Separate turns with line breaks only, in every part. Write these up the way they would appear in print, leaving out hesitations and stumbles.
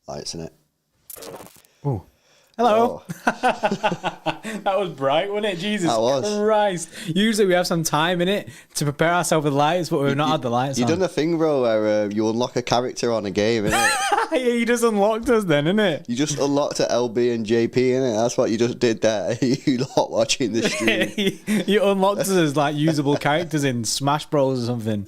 Lights in it.
Oh. Hello.
Oh.
That was bright, wasn't it? Jesus
That was.
Christ. Usually we have some time in it to prepare ourselves with lights, but we've not had the lights
You've
on.
done a thing, bro, where you unlock a character on a game, innit?
Yeah, you just unlocked us then, innit?
You just unlocked a LB and JP, innit? That's what you just did there. You lot watching the stream.
You unlocked us as like usable characters in Smash Bros or something.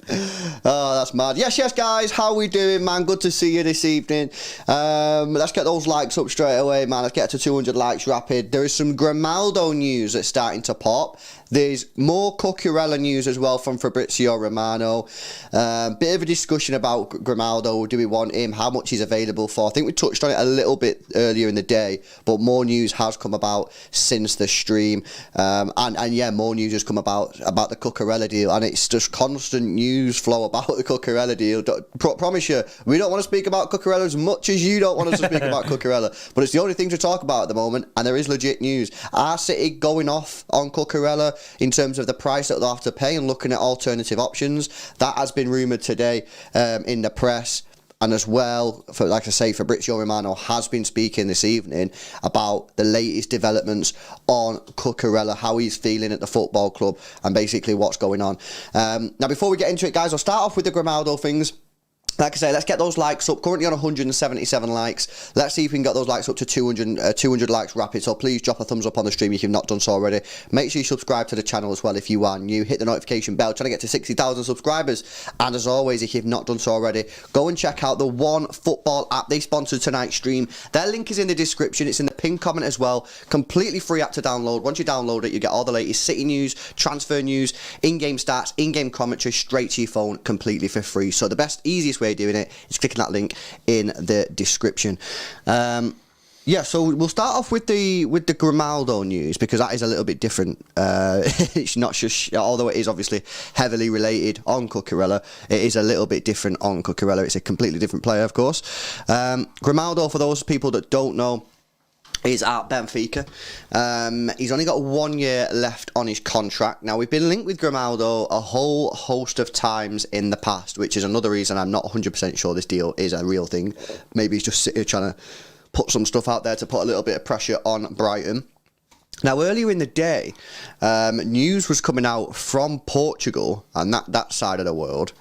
Oh, that's mad. Yes, guys. How we doing, man? Good to see you this evening. Let's get those likes up straight away, man. Let's get to 200 likes rapid. There is some Grimaldo news that's starting to pop. There's more Cucurella news as well from Fabrizio Romano. Bit of a discussion about Grimaldo. Do we want him? How much he's available for? I think we touched on it a little bit earlier in the day, but more news has come about since the stream. And yeah, more news has come about the Cucurella deal, and it's just constant news flow about the Cucurella deal. Promise you, we don't want to speak about Cucurella as much as you don't want us to speak about Cucurella, but it's the only thing to talk about at the moment, and there is legit news. Are City going off on Cucurella in terms of the price that they'll have to pay and looking at alternative options? That has been rumoured today in the press. And as well, like I say, Fabrizio Romano has been speaking this evening about the latest developments on Cucurella, how he's feeling at the football club, and basically what's going on. Now, before we get into it, guys, I'll start off with the Grimaldo things. Like I say, let's get those likes up. Currently on 177 likes. Let's see if we can get those likes up to 200 likes rapid. So please drop a thumbs up on the stream if you've not done so already. Make sure you subscribe to the channel as well if you are new. Hit the notification bell, trying to get to 60,000 subscribers. And as always, if you've not done so already, go and check out the One Football app. They sponsored tonight's stream. Their link is in the description. It's in the pinned comment as well. Completely free app to download. Once you download it, you get all the latest City news, transfer news, in-game stats, in-game commentary straight to your phone completely for free. So the best, easiest way of doing it is clicking that link in the description. Yeah, so we'll start off with the Grimaldo news, because that is a little bit different. It's not just, although it is obviously heavily related on Cucurella, it is a little bit different on Cucurella. It's a completely different player, of course. Grimaldo, for those people that don't know, is at Benfica. He's only got 1 year left on his contract. Now, we've been linked with Grimaldo a whole host of times in the past, which is another reason I'm not 100% sure this deal is a real thing. Maybe he's just sitting here trying to put some stuff out there to put a little bit of pressure on Brighton. Now, earlier in the day, news was coming out from Portugal and that side of the world,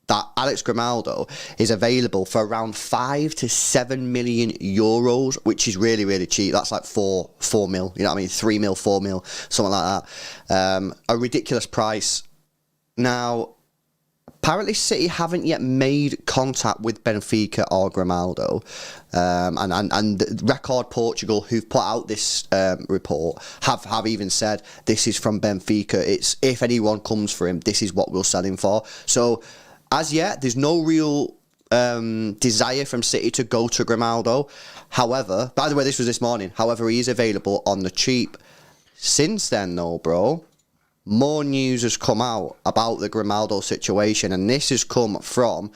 that Alex Grimaldo is available for around 5 to 7 million euros, which is really, really cheap. That's like 4 mil, you know what I mean? 3 mil, 4 mil, something like that. A ridiculous price. Now, apparently City haven't yet made contact with Benfica or Grimaldo. And Record Portugal, who've put out this report, have even said this is from Benfica. It's if anyone comes for him, this is what we'll sell him for. So, as yet, there's no real desire from City to go to Grimaldo. However, by the way, this was this morning. However, he is available on the cheap. Since then, though, bro, more news has come out about the Grimaldo situation, and this has come from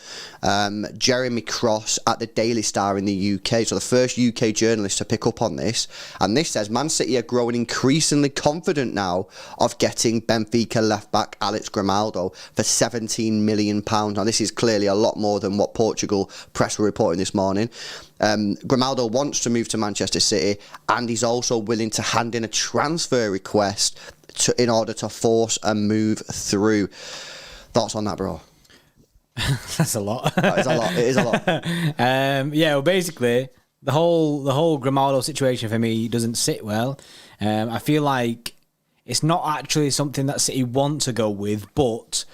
Jeremy Cross at the Daily Star in the UK. So the first UK journalist to pick up on this, and this says Man City are growing increasingly confident now of getting Benfica left-back Alex Grimaldo for £17 million. Now this is clearly a lot more than what Portugal press were reporting this morning. Grimaldo wants to move to Manchester City, and he's also willing to hand in a transfer request in order to force a move through. Thoughts on that, bro?
That's a lot.
That is a lot. It is a lot.
Yeah, well, basically, the whole Grimaldo situation for me doesn't sit well. I feel like it's not actually something that City want to go with, but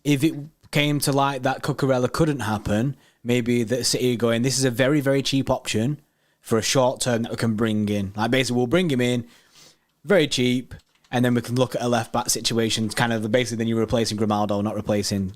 if it came to light that Cucurella couldn't happen, maybe that City are going, this is a very, very cheap option for a short term that we can bring in. Like, basically, we'll bring him in, very cheap, and then we can look at a left-back situation, kind of basically then you're replacing Grimaldo, not replacing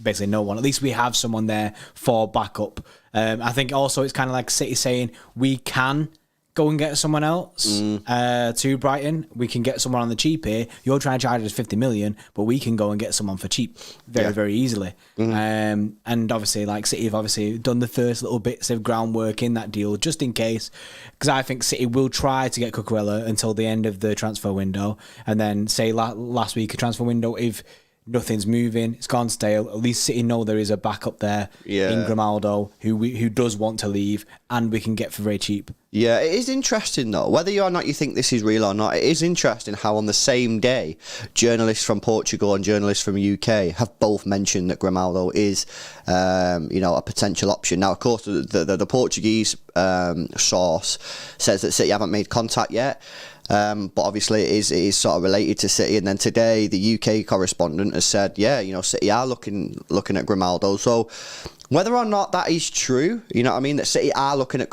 basically no one. At least we have someone there for backup. I think also it's kind of like City saying we can go and get someone else to Brighton. We can get someone on the cheap here. You're trying to charge us 50 million, but we can go and get someone for cheap very easily. And obviously, like City have obviously done the first little bits of groundwork in that deal, just in case, because I think City will try to get Cucurella until the end of the transfer window, and then say last week a transfer window, if nothing's moving, it's gone stale, at least City know there is a backup there in Grimaldo who does want to leave, and we can get for very cheap.
Yeah, it is interesting though, whether or not you think this is real or not, it is interesting how on the same day, journalists from Portugal and journalists from UK have both mentioned that Grimaldo is, a potential option. Now, of course, the Portuguese source says that City haven't made contact yet. But obviously it is sort of related to City. And then today the UK correspondent has said, City are looking at Grimaldo. So whether or not that is true, you know what I mean, that City are looking at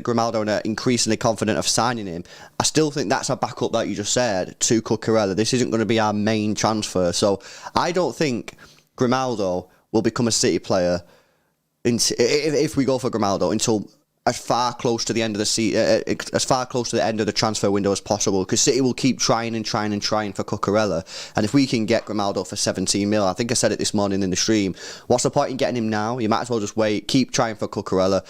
Grimaldo and are increasingly confident of signing him, I still think that's a backup, like you just said, to Cucurella. This isn't going to be our main transfer. So I don't think Grimaldo will become a City player if we go for Grimaldo until as far close to the end of the end of the transfer window as possible, because City will keep trying for Cucurella, and if we can get Grimaldo for 17 mil, I think I said it this morning in the stream, what's the point in getting him now? You might as well just wait, keep trying for Cucurella,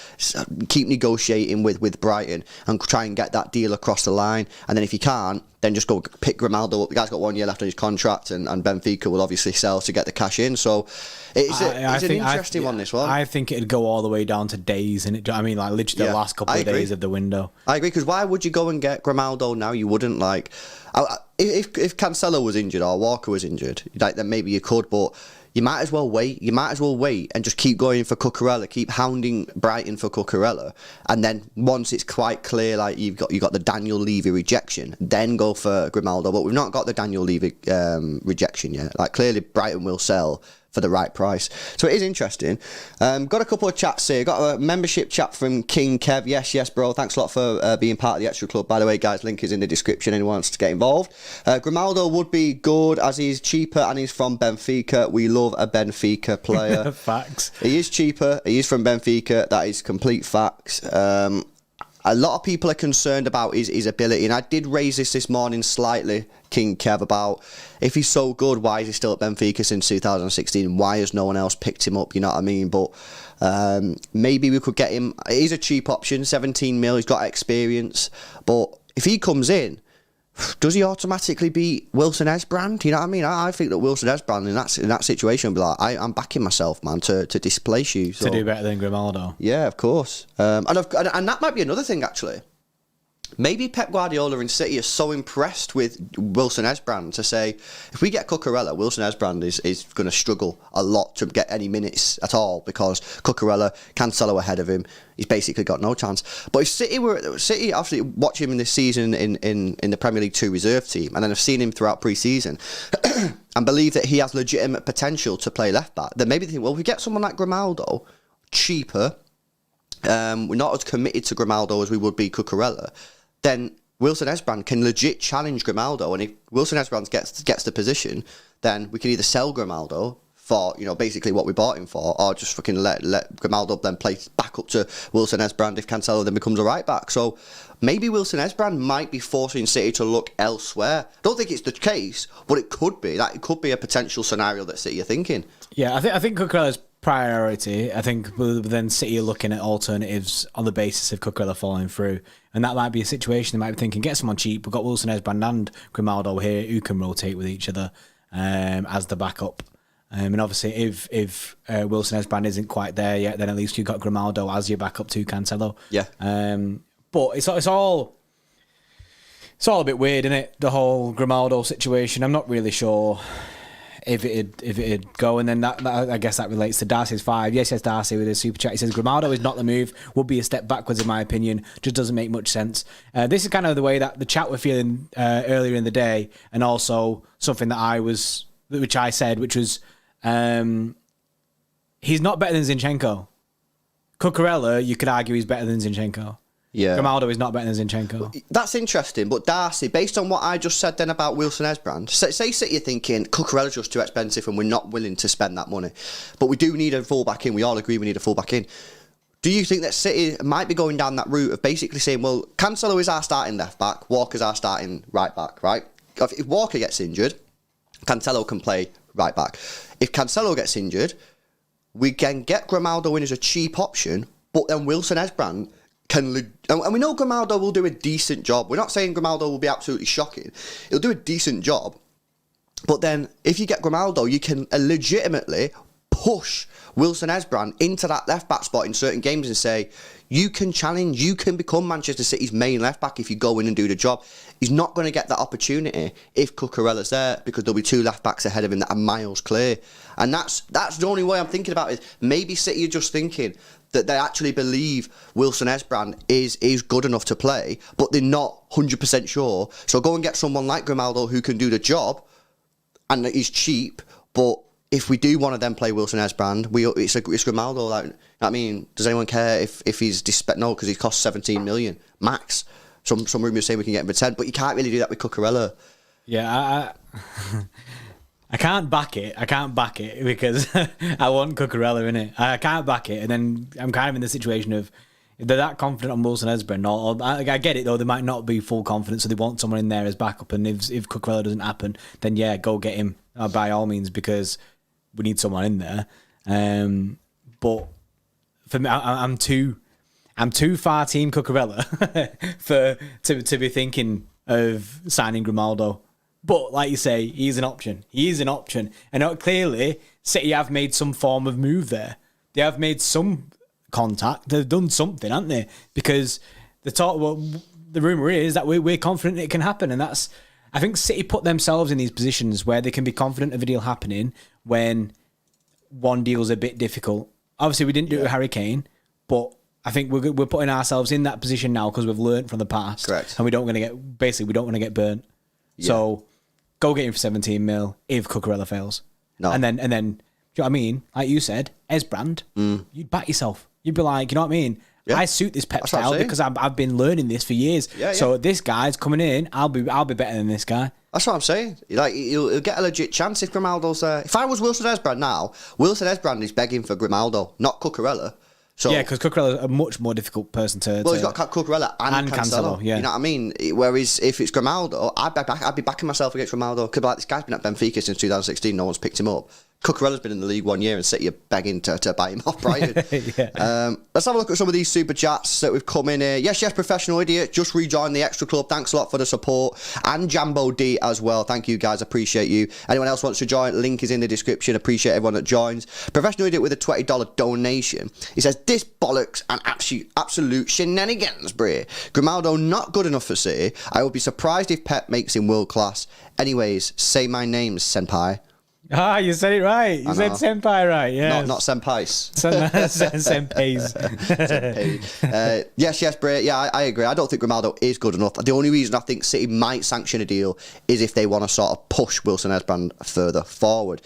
keep negotiating with Brighton, and try and get that deal across the line, and then if you can't, then just go pick Grimaldo up. The guy's got 1 year left on his contract, and Benfica will obviously sell to get the cash in. So it's an interesting one, this one.
I think it'd go all the way down to days, and I mean, like literally the last couple of days of the window. I
agree, because why would you go and get Grimaldo now? You wouldn't, like, if Cancelo was injured or Walker was injured, like, then maybe you could, but you might as well wait. You might as well wait and just keep going for Cucurella, keep hounding Brighton for Cucurella, and then once it's quite clear, like you've got the Daniel Levy rejection, then go for Grimaldo. But we've not got the Daniel Levy rejection yet. Like, clearly Brighton will sell for the right price. So it is interesting. Got a couple of chats here. Got a membership chat from King Kev. Yes, bro. Thanks a lot for being part of the Xtra Club. By the way, guys, link is in the description. Anyone wants to get involved. Grimaldo would be good as he's cheaper and he's from Benfica. We love a Benfica player.
Facts.
He is cheaper. He is from Benfica. That is complete facts. A lot of people are concerned about his ability, and I did raise this morning slightly, King Kev, about if he's so good, why is he still at Benfica since 2016? Why has no one else picked him up? You know what I mean? But maybe we could get him. He's a cheap option, 17 mil. He's got experience, but if he comes in, does he automatically beat Wilson-Esbrand? You know what I mean? I think that Wilson-Esbrand in that situation would be like, I'm backing myself, man, to displace you. So.
To do better than Grimaldo.
Yeah, of course. And that might be another thing, actually. maybe Pep Guardiola and City are so impressed with Wilson-Esbrand to say, if we get Cucurella, Wilson-Esbrand is going to struggle a lot to get any minutes at all because Cucurella, Cancelo ahead of him, he's basically got no chance. But if City obviously watch him in this season in the Premier League 2 reserve team, and then have seen him throughout pre-season, and believe that he has legitimate potential to play left-back, then maybe they think, well, if we get someone like Grimaldo, cheaper, we're not as committed to Grimaldo as we would be Cucurella, then Wilson-Esbrand can legit challenge Grimaldo, and if Wilson-Esbrand gets the position, then we can either sell Grimaldo for, basically what we bought him for, or just fucking let Grimaldo then play back up to Wilson-Esbrand if Cancelo then becomes a right back. So maybe Wilson-Esbrand might be forcing City to look elsewhere. Don't think it's the case, but it could be. It could be a potential scenario that City are thinking.
Yeah, I think Cucurella's priority. I think then City are looking at alternatives on the basis of Cucurella falling through, and that might be a situation they might be thinking, get someone cheap. We've got Wilson-Esbrand and Grimaldo here who can rotate with each other as the backup. And obviously, if Wilson-Esbrand isn't quite there yet, then at least you've got Grimaldo as your backup to Cancelo.
Yeah.
But it's all a bit weird, isn't it? The whole Grimaldo situation. I'm not really sure if it'd go, and then that I guess that relates to Darcy's 5. Yes, Darcy with his super chat. He says Grimaldo is not the move. Would be a step backwards in my opinion. Just doesn't make much sense. This is kind of the way that the chat were feeling earlier in the day, and also something that which I said, which was he's not better than Zinchenko. Cucurella, you could argue he's better than Zinchenko.
Yeah.
Grimaldo is not better than Zinchenko.
That's interesting, but Darcy, based on what I just said then about Wilson-Esbrand, say City are thinking Cucurella's just too expensive and we're not willing to spend that money, but we do need a full-back in. We all agree we need a full-back in. Do you think that City might be going down that route of basically saying, well, Cancelo is our starting left-back, Walker's our starting right-back, right? If Walker gets injured, Cancelo can play right-back. If Cancelo gets injured, we can get Grimaldo in as a cheap option, but then Wilson-Esbrand and we know Grimaldo will do a decent job. We're not saying Grimaldo will be absolutely shocking. He'll do a decent job. But then, if you get Grimaldo, you can legitimately push Wilson-Esbrand into that left-back spot in certain games and say, you can challenge, you can become Manchester City's main left-back if you go in and do the job. He's not going to get that opportunity if Cucurella's there, because there'll be 2 left-backs ahead of him that are miles clear. And that's the only way I'm thinking about it. Maybe City are just thinking that they actually believe Wilson-Esbrand is good enough to play, but they're not 100% sure. So go and get someone like Grimaldo who can do the job, and he's cheap, but if we do want to then play Wilson-Esbrand, it's Grimaldo. Like, I mean, does anyone care if he's no, because he costs 17 million max. Some rumours say we can get him for 10, but you can't really do that with Cucurella.
Yeah, I can't back it. I can't back it because I want Cucurella in it. I can't back it, and then I'm kind of in the situation of if they're that confident on Wilson-Esbrand, or I get it though, they might not be full confident, so they want someone in there as backup. And if Cucurella doesn't happen, then yeah, go get him by all means, because we need someone in there. But for me, I'm too far team Cucurella to be thinking of signing Grimaldo. But like you say, he's an option. He is an option, and clearly City have made some form of move there. They have made some contact. They've done something, haven't they? Because the rumor is that we're confident it can happen, and that's. I think City put themselves in these positions where they can be confident of a deal happening when one deal's a bit difficult. Obviously, we didn't do it with Harry Kane, but I think we're putting ourselves in that position now because we've learned from the past.
Correct.
And we don't want to get burnt. Yeah. So go get him for 17 mil if Cucurella fails.
No.
And then, do you know what I mean? Like you said, Esbrand, you'd back yourself. You'd be like, you know what I mean? Yeah. I suit this Pep style because I've been learning this for years. Yeah, so this guy's coming in, I'll be better than this guy. That's
what I'm saying. Like he'll get a legit chance if Grimaldo's there. If I was Wilson-Esbrand now, Wilson-Esbrand is begging for Grimaldo, not Cucurella. So,
yeah, because Cucurella's a much more difficult person to.
Well, he's got Cucurella and Cancelo.
Yeah.
You know what I mean? Whereas if it's Grimaldo, I'd be backing myself against Grimaldo. Because like, this guy's been at Benfica since 2016. No one's picked him up. Cucurella's been in the league 1 year and City are begging to buy him off Brighton.
Yeah.
Let's have a look at some of these super chats that we've come in here. Yes, Professional Idiot, just rejoined the Xtra Club. Thanks a lot for the support. And Jambo D as well. Thank you, guys. Appreciate you. Anyone else wants to join, link is in the description. Appreciate everyone that joins. Professional Idiot with a $20 donation. He says, this bollocks and absolute shenanigans, Bray. Grimaldo not good enough for City. I would be surprised if Pep makes him world class. Anyways, say my name, senpai.
Ah, you said it right. You said senpai right, yeah.
Not senpais.
Senpais.
Yes, Bray. Yeah, I agree. I don't think Grimaldo is good enough. The only reason I think City might sanction a deal is if they want to sort of push Wilson-Esbrand further forward.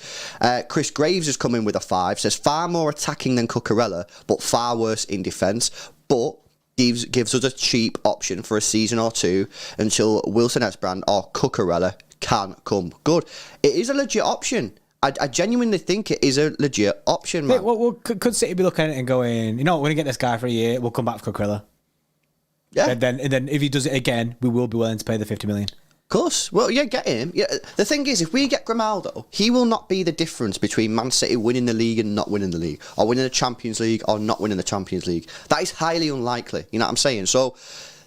Chris Graves has come in with a 5. Says, far more attacking than Cucurella, but far worse in defence. But gives us a cheap option for a season or two until Wilson-Esbrand or Cucurella can come good. It is a legit option. I genuinely think it is a legit option, man.
Well, could City be looking at it and going, you know, we're going to get this guy for a year, we'll come back for Cucurella? Yeah. And then if he does it again, we will be willing to pay the 50 million.
Of course. Well, yeah, get him. Yeah. The thing is, if we get Grimaldo, he will not be the difference between Man City winning the league and not winning the league, or winning the Champions League or not winning the Champions League. That is highly unlikely. You know what I'm saying? So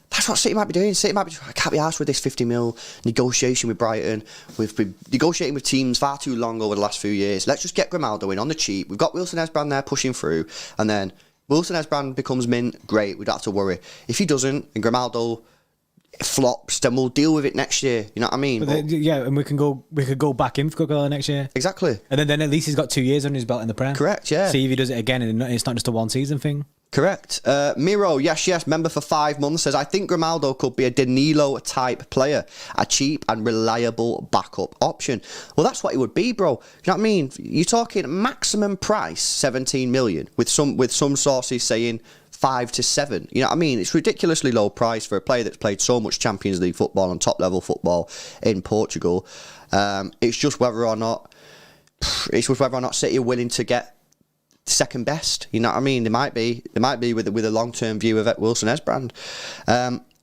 that's what City might be doing. City might be, I can't be arsed with this 50 mil negotiation with Brighton. We've been negotiating with teams far too long over the last few years. Let's just get Grimaldo in on the cheap. We've got Wilson-Esbrand there pushing through, and then Wilson-Esbrand becomes mint. Great, we don't have to worry. If he doesn't, and Grimaldo flops, then we'll deal with it next year. You know what I mean?
And we could go back in for Cucurella next year.
Exactly.
And then at least he's got 2 years under his belt in the Prem.
Correct, yeah.
See if he does it again, and it's not just a one season thing.
Correct. Miro, yes, member for 5 months, says, I think Grimaldo could be a Danilo type player, a cheap and reliable backup option. Well, that's what it would be, bro. You know what I mean? You're talking maximum price, 17 million, with some sources saying 5 to 7. You know what I mean? It's ridiculously low price for a player that's played so much Champions League football and top level football in Portugal. It's just whether or not City are willing to get second best. You know what I mean? They might be with a long-term view of it. Wilson-Esbrand.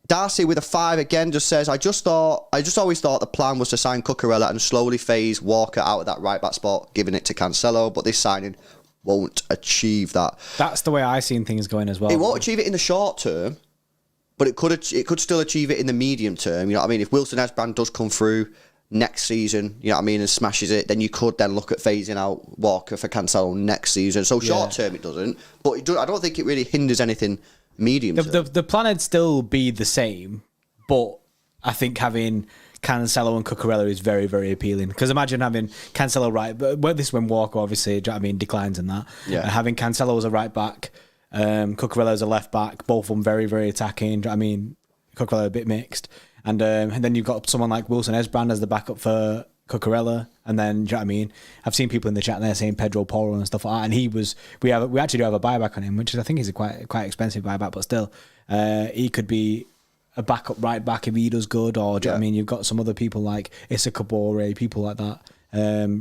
Darcy with a 5 again just says, I just always thought the plan was to sign Cucurella and slowly phase Walker out of that right back spot, giving it to Cancelo, but this signing won't achieve that.
That's the way I seen things going as well.
It won't achieve it in the short term, but it could still achieve it in the medium term. You know what I mean? If Wilson-Esbrand does come through next season, you know what I mean, and smashes it, then you could then look at phasing out Walker for Cancelo next season. So short term it doesn't, but I don't think it really hinders anything medium term.
The plan would still be the same, but I think having Cancelo and Cucurella is very, very appealing. Because imagine having Cancelo right, but this is when Walker obviously, do you know what I mean, declines in that.
Yeah.
Having Cancelo as a right back, Cucurella as a left back, both of them very, very attacking. Do you know what I mean, Cucurella a bit mixed. And then you've got someone like Wilson-Esbrand as the backup for Cucurella, and then, do you know what I mean? I've seen people in the chat there saying Pedro Porro and stuff like that, and we actually do have a buyback on him, which I think is a quite expensive buyback, but still, he could be a backup right back if he does good, or do you know what I mean? You've got some other people like Issa Kabore, people like that,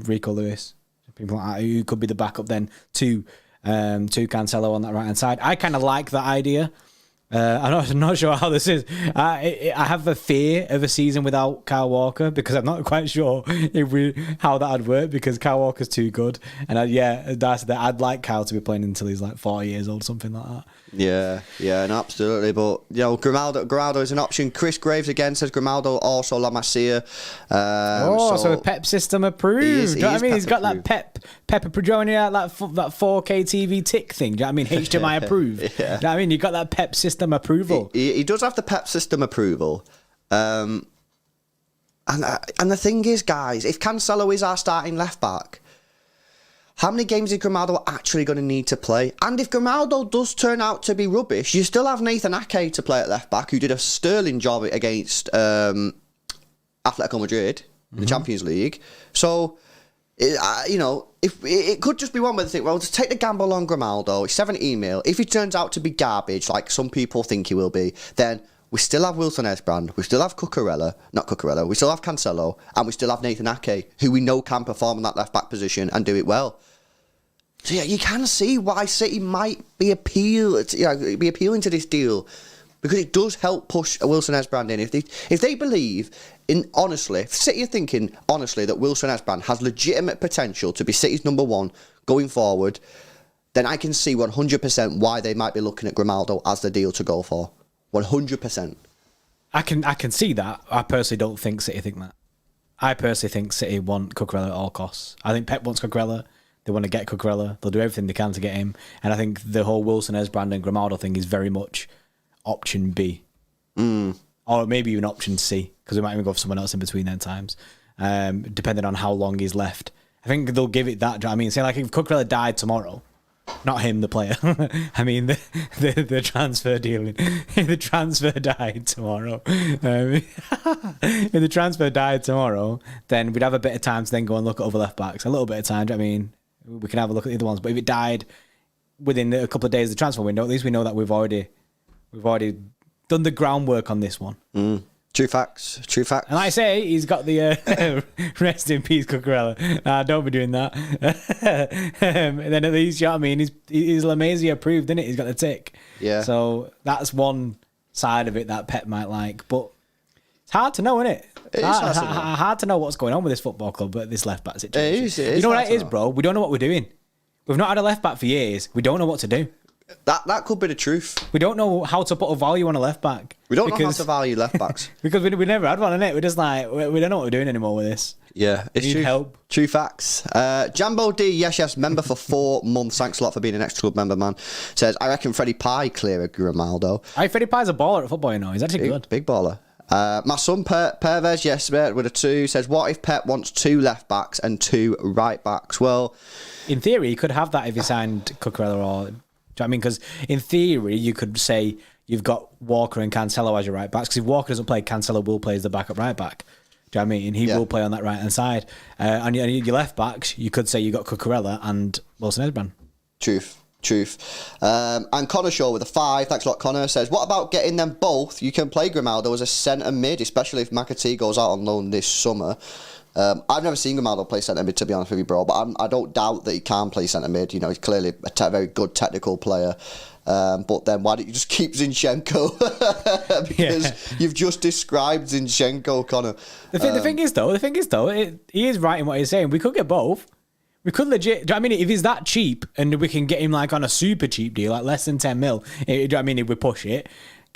Rico Lewis, people like that, who could be the backup then to Cancelo on that right hand side. I kind of like that idea. I'm not sure how this is. I have a fear of a season without Kyle Walker because I'm not quite sure how that would work because Kyle Walker's too good. And I'd like Kyle to be playing until he's like 40 years old, something like that.
Yeah, no, absolutely. But you know, Grimaldo is an option. Chris Graves again says Grimaldo, also La Masia.
So Pep system approved. Do you know what I mean? He's got that Pep approved, that 4K TV tick thing. Do you know what I mean? HDMI approved. Yeah. Do you know what I mean? You got that Pep system approval.
He does have the Pep system approval. And the thing is, guys, if Cancelo is our starting left back, how many games is Grimaldo actually going to need to play? And if Grimaldo does turn out to be rubbish, you still have Nathan Ake to play at left back, who did a sterling job against Atletico Madrid in the Champions League. So, if it could just be one where they think, well, just take the gamble on Grimaldo. It's 17 mil. If he turns out to be garbage, like some people think he will be, then we still have Wilson-Esbrand, we still have we still have Cancelo, and we still have Nathan Ake, who we know can perform in that left-back position and do it well. So yeah, you can see why City might be appealing to this deal. because it does help push Wilson-Esbrand in. If they believe in honestly, if City are thinking honestly that Wilson-Esbrand has legitimate potential to be City's number one going forward, then I can see 100% why they might be looking at Grimaldo as the deal to go for. 100%.
I can see that. I personally don't think City think that. I personally think City want Cucurella at all costs. I think Pep wants Cucurella. They want to get Cucurella. They'll do everything they can to get him. And I think the whole Wilson-Esbrand and Grimaldo thing is very much option B. Or maybe even option C, because we might even go for someone else in between then times, depending on how long he's left. I think they'll give it that. I mean, say like if Cucurella died tomorrow, not him, the player. I mean, the transfer deal. If the transfer died tomorrow, if the transfer died tomorrow, then we'd have a bit of time to then go and look at other left backs. A little bit of time. Do you know what I mean? We can have a look at the other ones. But if it died within a couple of days of the transfer window, at least we know that we've already done the groundwork on this one.
True facts.
And like I say, he's got the rest in peace, Cucurella. Don't be doing that. And then at least, you know what I mean, he's La Masia approved, isn't it? He's got the tick.
Yeah.
So that's one side of it that Pep might like. But it's hard to know, isn't it?
It is
hard to know what's going on with this football club at this left back situation.
It is
you know what
hard
it is, bro? We don't know what we're doing. We've not had a left back for years. We don't know what to do.
That could be the truth.
We don't know how to put a value on a left back.
We don't know how to value left backs.
Because we never had one, innit? We're just like, we don't know what we're doing anymore with this.
Yeah, it's
we need
true.
Help.
True facts. Jambo D, yes, member for 4 months. Thanks a lot for being an Xtra Club member, man. Says, I reckon Freddie Pye clear of Grimaldo.
Freddie Pye's a baller at football, you know. He's actually good.
Big baller. My son Pervez, yes, mate, with a 2, says, what if Pep wants 2 left backs and 2 right backs? Well,
in theory, he could have that if he signed Cucurella or... Do you know what I mean? Because in theory, you could say you've got Walker and Cancelo as your right backs. Because if Walker doesn't play, Cancelo will play as the backup right back. Do you know what I mean? He will play on that right hand side. And your left backs, you could say you got Cucurella and Wilson-Esbrand.
Truth. And Connor Shaw with a 5. Thanks a lot, Connor. Says, what about getting them both? You can play Grimaldo as a centre mid, especially if McAtee goes out on loan this summer. I've never seen Grimaldo play centre mid, to be honest with you, bro. But I don't doubt that he can play centre mid. You know, he's clearly a very good technical player. But then why don't you just keep Zinchenko? Because you've just described Zinchenko, Connor. The
thing is though, he is right in what he's saying. We could get both. We could legit. Do you know what I mean? If he's that cheap and we can get him like on a super cheap deal, like less than 10 mil, do you know what I mean? If we push it,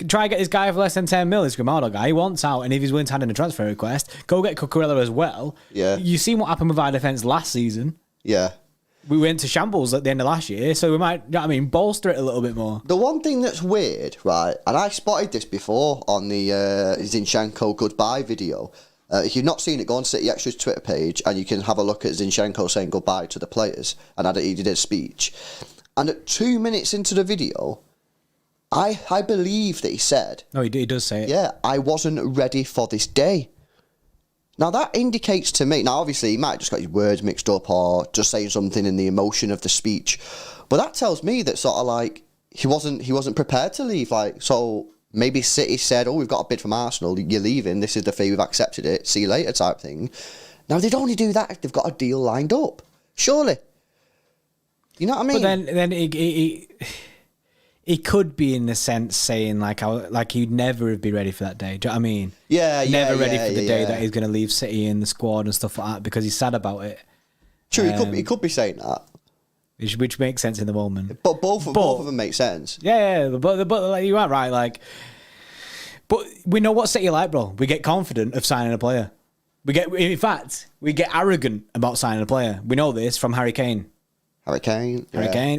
try and get this guy for less than 10 mil, this Grimaldo guy. He wants out, and if he's willing to hand in a transfer request, go get Cucurella as well.
Yeah.
You've seen what happened with our defence last season.
Yeah.
We went to shambles at the end of last year, so we might, you know what I mean, bolster it a little bit more.
The one thing that's weird, right, and I spotted this before on the Zinchenko goodbye video. If you've not seen it, go on City Extra's Twitter page and you can have a look at Zinchenko saying goodbye to the players. And he did a speech. And at 2 minutes into the video, I believe that he said...
No, he does say it.
Yeah, I wasn't ready for this day. Now, that indicates to me... Now, obviously, he might have just got his words mixed up or just saying something in the emotion of the speech. But that tells me that sort of like he wasn't prepared to leave. Like, so... Maybe City said, we've got a bid from Arsenal, you're leaving, this is the fee, we've accepted it, see you later type thing. Now, they'd only do that if they've got a deal lined up. Surely. You know what I mean?
But then he could be in the sense saying, like he'd never be ready for that day. Do you know what I mean?
Yeah,
Never ready for the day that he's going to leave City in the squad and stuff like that because he's sad about it.
True, he could be saying that.
Which makes sense in the moment.
But both of them make sense.
Yeah, but like, you are right. Like, but we know what City like, bro. We get confident of signing a player. We get arrogant about signing a player. We know this from Harry Kane.
Harry Kane.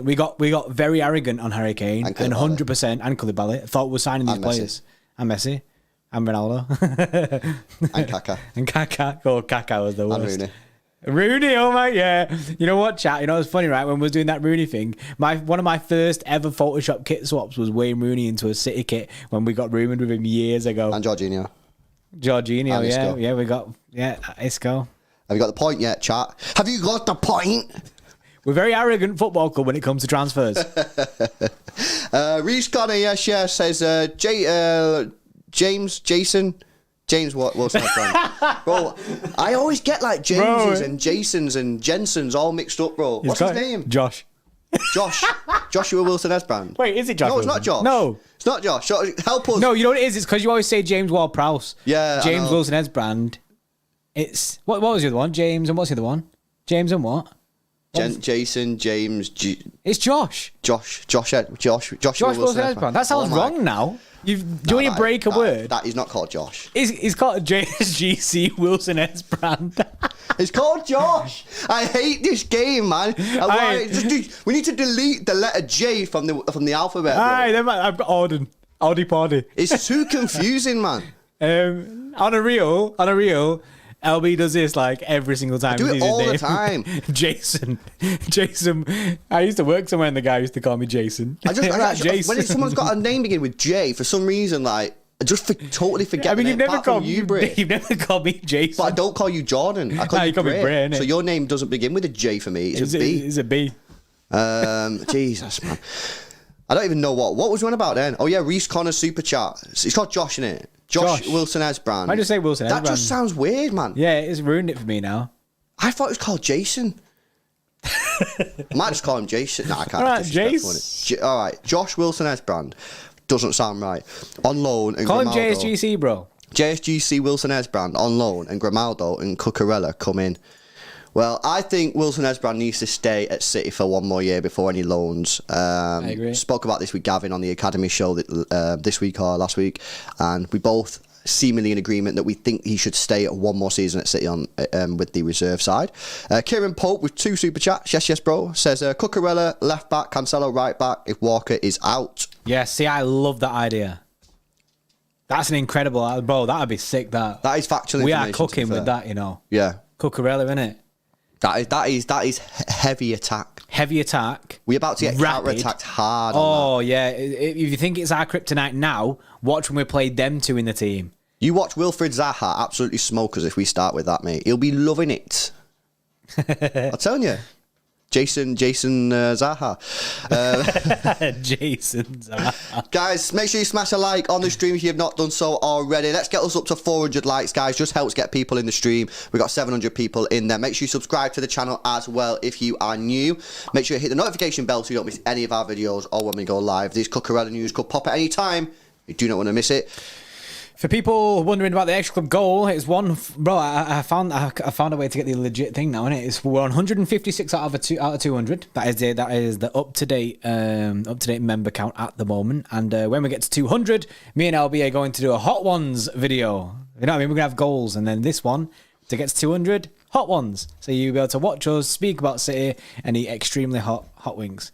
We got very arrogant on Harry Kane and 100% and Koulibaly. Thought we're signing these players. And Messi. And Ronaldo.
And Kaká.
And Kaká. Oh, Kaká was the worst.
And
Rooney, oh my, yeah. You know what, chat? You know, it's funny, right? When we was doing that Rooney thing, one of my first ever Photoshop kit swaps was Wayne Rooney into a City kit when we got rumoured with him years ago.
And Jorginho,
yeah. We got, Isco.
Have you got the point yet, chat? Have you got the point?
We're a very arrogant football club when it comes to transfers.
Reece Connor, yes, says James Wilson-Esbrand. Bro, I always get like Jameses and Jasons and Jensens all mixed up, bro. What's his name?
Josh.
Joshua Wilson-Esbrand.
Wait, is it Josh?
No, it's not Josh.
No.
It's not Josh. Help us.
No, you know what it is? It's because you always say James Ward-Prowse.
Yeah, I
James
know.
Wilson-Esbrand. It's... What was the other one? James, and what's the other one? James and what?
Jason, James,
It's Josh.
Joshua
Wilson-Esbrand. That sounds wrong now. Do you break a word?
That is not called Josh.
He's called JSGC Wilson-Esbrand.
It's called Josh. I hate this game, man. We need to delete the letter J from the alphabet.
Aye, then I've got Auden. Audi Poddy.
It's too confusing, man.
On a real, LB does this like every single time.
I do it all the time.
Jason. I used to work somewhere and the guy used to call me Jason.
Jason. When someone's got a name beginning with J, for some reason, like, I just totally forget.
I mean,
you've never called me
Jason.
But I don't call you Jordan. I call you
Bray.
Bray. So your name doesn't begin with a J for me. It's a B.
It's a B.
Jesus, man. I don't even know what was one about then. Oh yeah, Reese Connor super chat. It's called Josh, isn't it? Josh Wilson-Esbrand.
I just say Wilson-Esbrand.
That just sounds weird, man.
Yeah, it's ruined it for me now.
I thought it was called Jason. I might just call him Jason. No, I can't.
All right, Jace.
All right, Josh Wilson-Esbrand. Doesn't sound right. On loan and
call
Grimaldo.
him JSGC, bro.
JSGC Wilson-Esbrand on loan and Grimaldo and Cucurella come in. Well, I think Wilson-Esbrand needs to stay at City for one more year before any loans.
I agree.
Spoke about this with Gavin on the Academy show this week or last week, and we both seemingly in agreement that we think he should stay at one more season at City on with the reserve side. Kieran Pope with 2 super chats. Yes, bro. Says Cucurella left back, Cancelo right back if Walker is out.
Yeah, see, I love that idea. That's an incredible... Bro, that would be sick, that.
That is factual
We
information.
are cooking with that, you know.
Yeah.
Cucurella, innit?
That is heavy attack.
Heavy attack.
We're about to get counter-attacked hard on that.
Yeah. If you think it's our kryptonite now, watch when we played them two in the team.
You watch Wilfried Zaha absolutely smoke us if we start with that, mate. He'll be loving it. I'm telling you. Jason Zaha.
Jason Zaha.
Guys, make sure you smash a like on the stream if you have not done so already. Let's get us up to 400 likes, guys. Just helps get people in the stream. We've got 700 people in there. Make sure you subscribe to the channel as well if you are new. Make sure you hit the notification bell so you don't miss any of our videos or when we go live. These Cucurella news could pop at any time. You do not want to miss it.
For people wondering about the Xtra Club goal, it's one, bro. I found a way to get the legit thing now, innit? We're on 156 out of 200. That is the up to date member count at the moment. And when we get to 200, me and LB are going to do a Hot Ones video. You know what I mean? We're gonna have goals, and then this one to get to 200 Hot Ones. So you'll be able to watch us speak about City and eat extremely hot wings.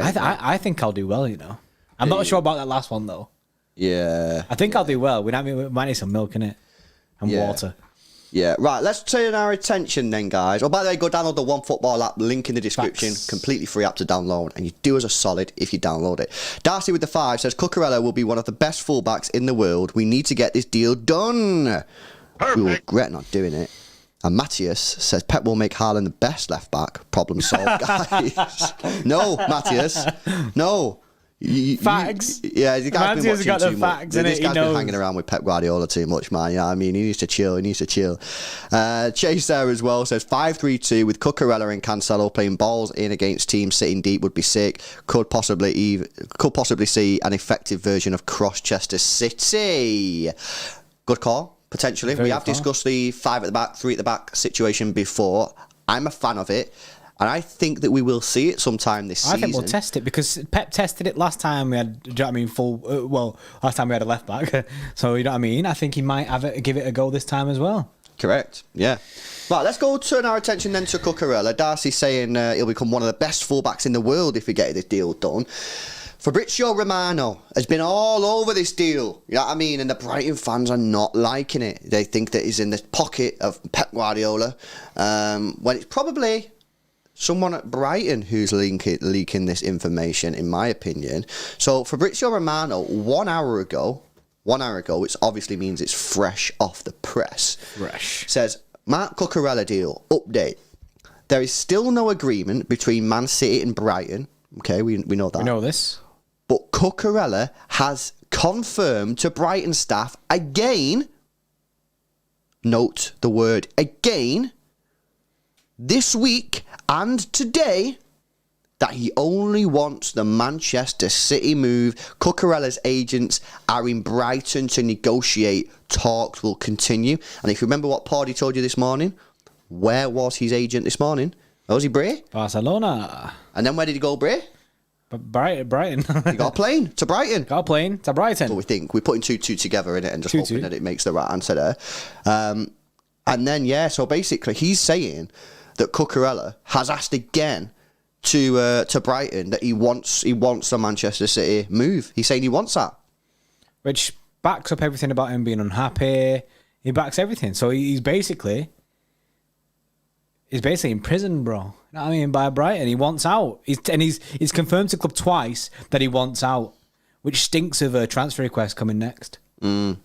I think I'll do well. You know, I'm not sure about that last one though.
Yeah.
I think I'll do well. We might need some milk in it and water.
Yeah, right. Let's turn our attention then, guys. Oh, by the way, go download the One Football app. Link in the description.
Facts.
Completely free app to download. And you do us a solid if you download it. Darcy with the 5 says, Cucurella will be one of the best fullbacks in the world. We need to get this deal done. Perfect. We will regret not doing it. And Matthias says, Pep will make Haaland the best left back. Problem solved, guys. No, Matthias. No.
Facts.
Yeah, the guy's been watching
got
too
the
much.
facts,
This guy's
been
hanging around with Pep Guardiola too much, man. Yeah, I mean, he needs to chill. Chase there as well says 5-3-2 with Cucurella and Cancelo playing balls in against teams sitting deep would be sick. Could possibly see an effective version of Chester City. Good call, potentially. We have discussed the 5 at the back, 3 at the back situation before. I'm a fan of it. And I think that we will see it sometime this season.
I think we'll test it because Pep tested it last time we had, do you know what I mean, last time we had a left back. So, you know what I mean? I think he might give it a go this time as well. Correct,
yeah. Right, let's go turn our attention then to Cucurella. Darcy's saying he'll become one of the best fullbacks in the world if we get this deal done. Fabrizio Romano has been all over this deal, you know what I mean? And the Brighton fans are not liking it. They think that he's in the pocket of Pep Guardiola when it's probably someone at Brighton who's leaking this information, in my opinion. So Fabrizio Romano, 1 hour ago, which obviously means it's fresh off the press, says, Marc Cucurella deal, update. There is still no agreement between Man City and Brighton. Okay, we know that.
We know this.
But Cucurella has confirmed to Brighton staff again, note the word again, this week and today that he only wants the Manchester City move. Cucurella's agents are in Brighton to negotiate. Talks will continue. And if you remember what Pardy told you this morning, where was his agent this morning? Was he Bray?
Barcelona.
And then where did he go, Bray?
Brighton.
He got a plane to Brighton.
Got a plane to Brighton.
But we think we're putting 2-2 together in it and just
2-2.
hoping that it makes the right answer there. And then, yeah, so basically he's saying that Cucurella has asked again to Brighton that he wants the Manchester City move. He's saying he wants that.
Which backs up everything about him being unhappy. He backs everything. So he's basically in prison, bro. You know what I mean? By Brighton. He wants out. He's confirmed to the club twice that he wants out, which stinks of a transfer request coming next. I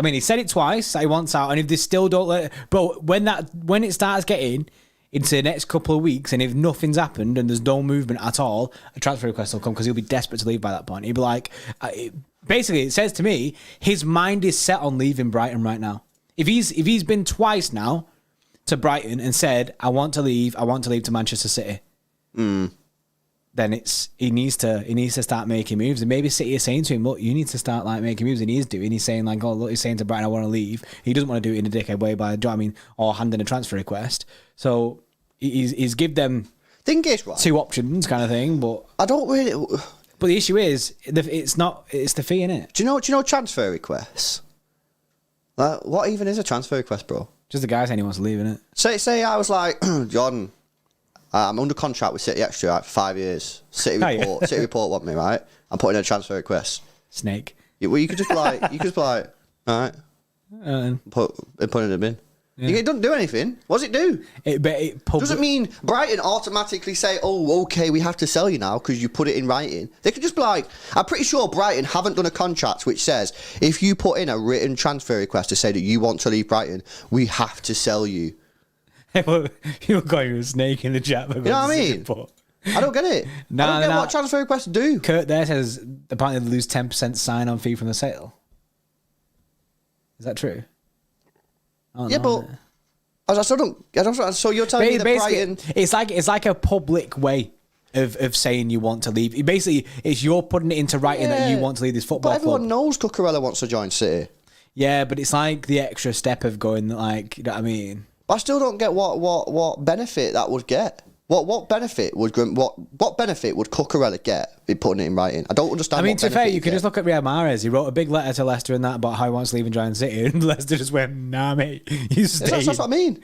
mean, he said it twice that he wants out, and if they still don't let... Bro, when it starts getting into the next couple of weeks, and if nothing's happened and there's no movement at all, a transfer request will come because he'll be desperate to leave by that point. He'll be like... basically, it says to me, his mind is set on leaving Brighton right now. If he's been twice now to Brighton and said, I want to leave to Manchester City, then he needs to start making moves. And maybe City is saying to him, look, you need to start like making moves, and he's doing. He's saying like, oh look, he's saying to Brighton, I want to leave. He doesn't want to do it in a dickhead way by, do you know what I mean, or handing a transfer request. So he's give them
Thing is, right,
2 options kind of thing. But
I don't really...
But the issue is, it's the fee, innit?
Do you know transfer requests? Like, what even is a transfer request, bro?
Just the guy saying he wants to leave, innit?
Say I was like, Jordan, I'm under contract with City Xtra for 5 years. City report want me, right? I'm putting in a transfer request.
Snake.
Well, you could just be like, all right, put it in the bin. Yeah. It doesn't do anything. What does it do? Doesn't mean Brighton automatically say, oh, okay, we have to sell you now because you put it in writing. They could just be like, I'm pretty sure Brighton haven't done a contract which says if you put in a written transfer request to say that you want to leave Brighton, we have to sell you.
You're going with a snake in the chat.
You know what I mean? I don't get it. I don't get what transfer requests do.
Kurt there says apparently they lose 10% sign-on fee from the sale. Is that true?
Yeah, but I still don't. So you're telling me that Brighton...
It's like a public way of saying you want to leave. Basically, it's you're putting it into writing that you want to leave this football club.
But everyone knows Cucurella wants to join City.
Yeah, but it's like the extra step of going, like, you know what I mean?
I still don't get what benefit that would get. What benefit would Cucurella get in putting it in writing? I don't understand.
I mean, to be fair, you can just look at Riyad Mahrez. He wrote a big letter to Leicester and that about how he wants to leave and join City, and Leicester just went, "Nah, mate, you stay."
That's what I mean.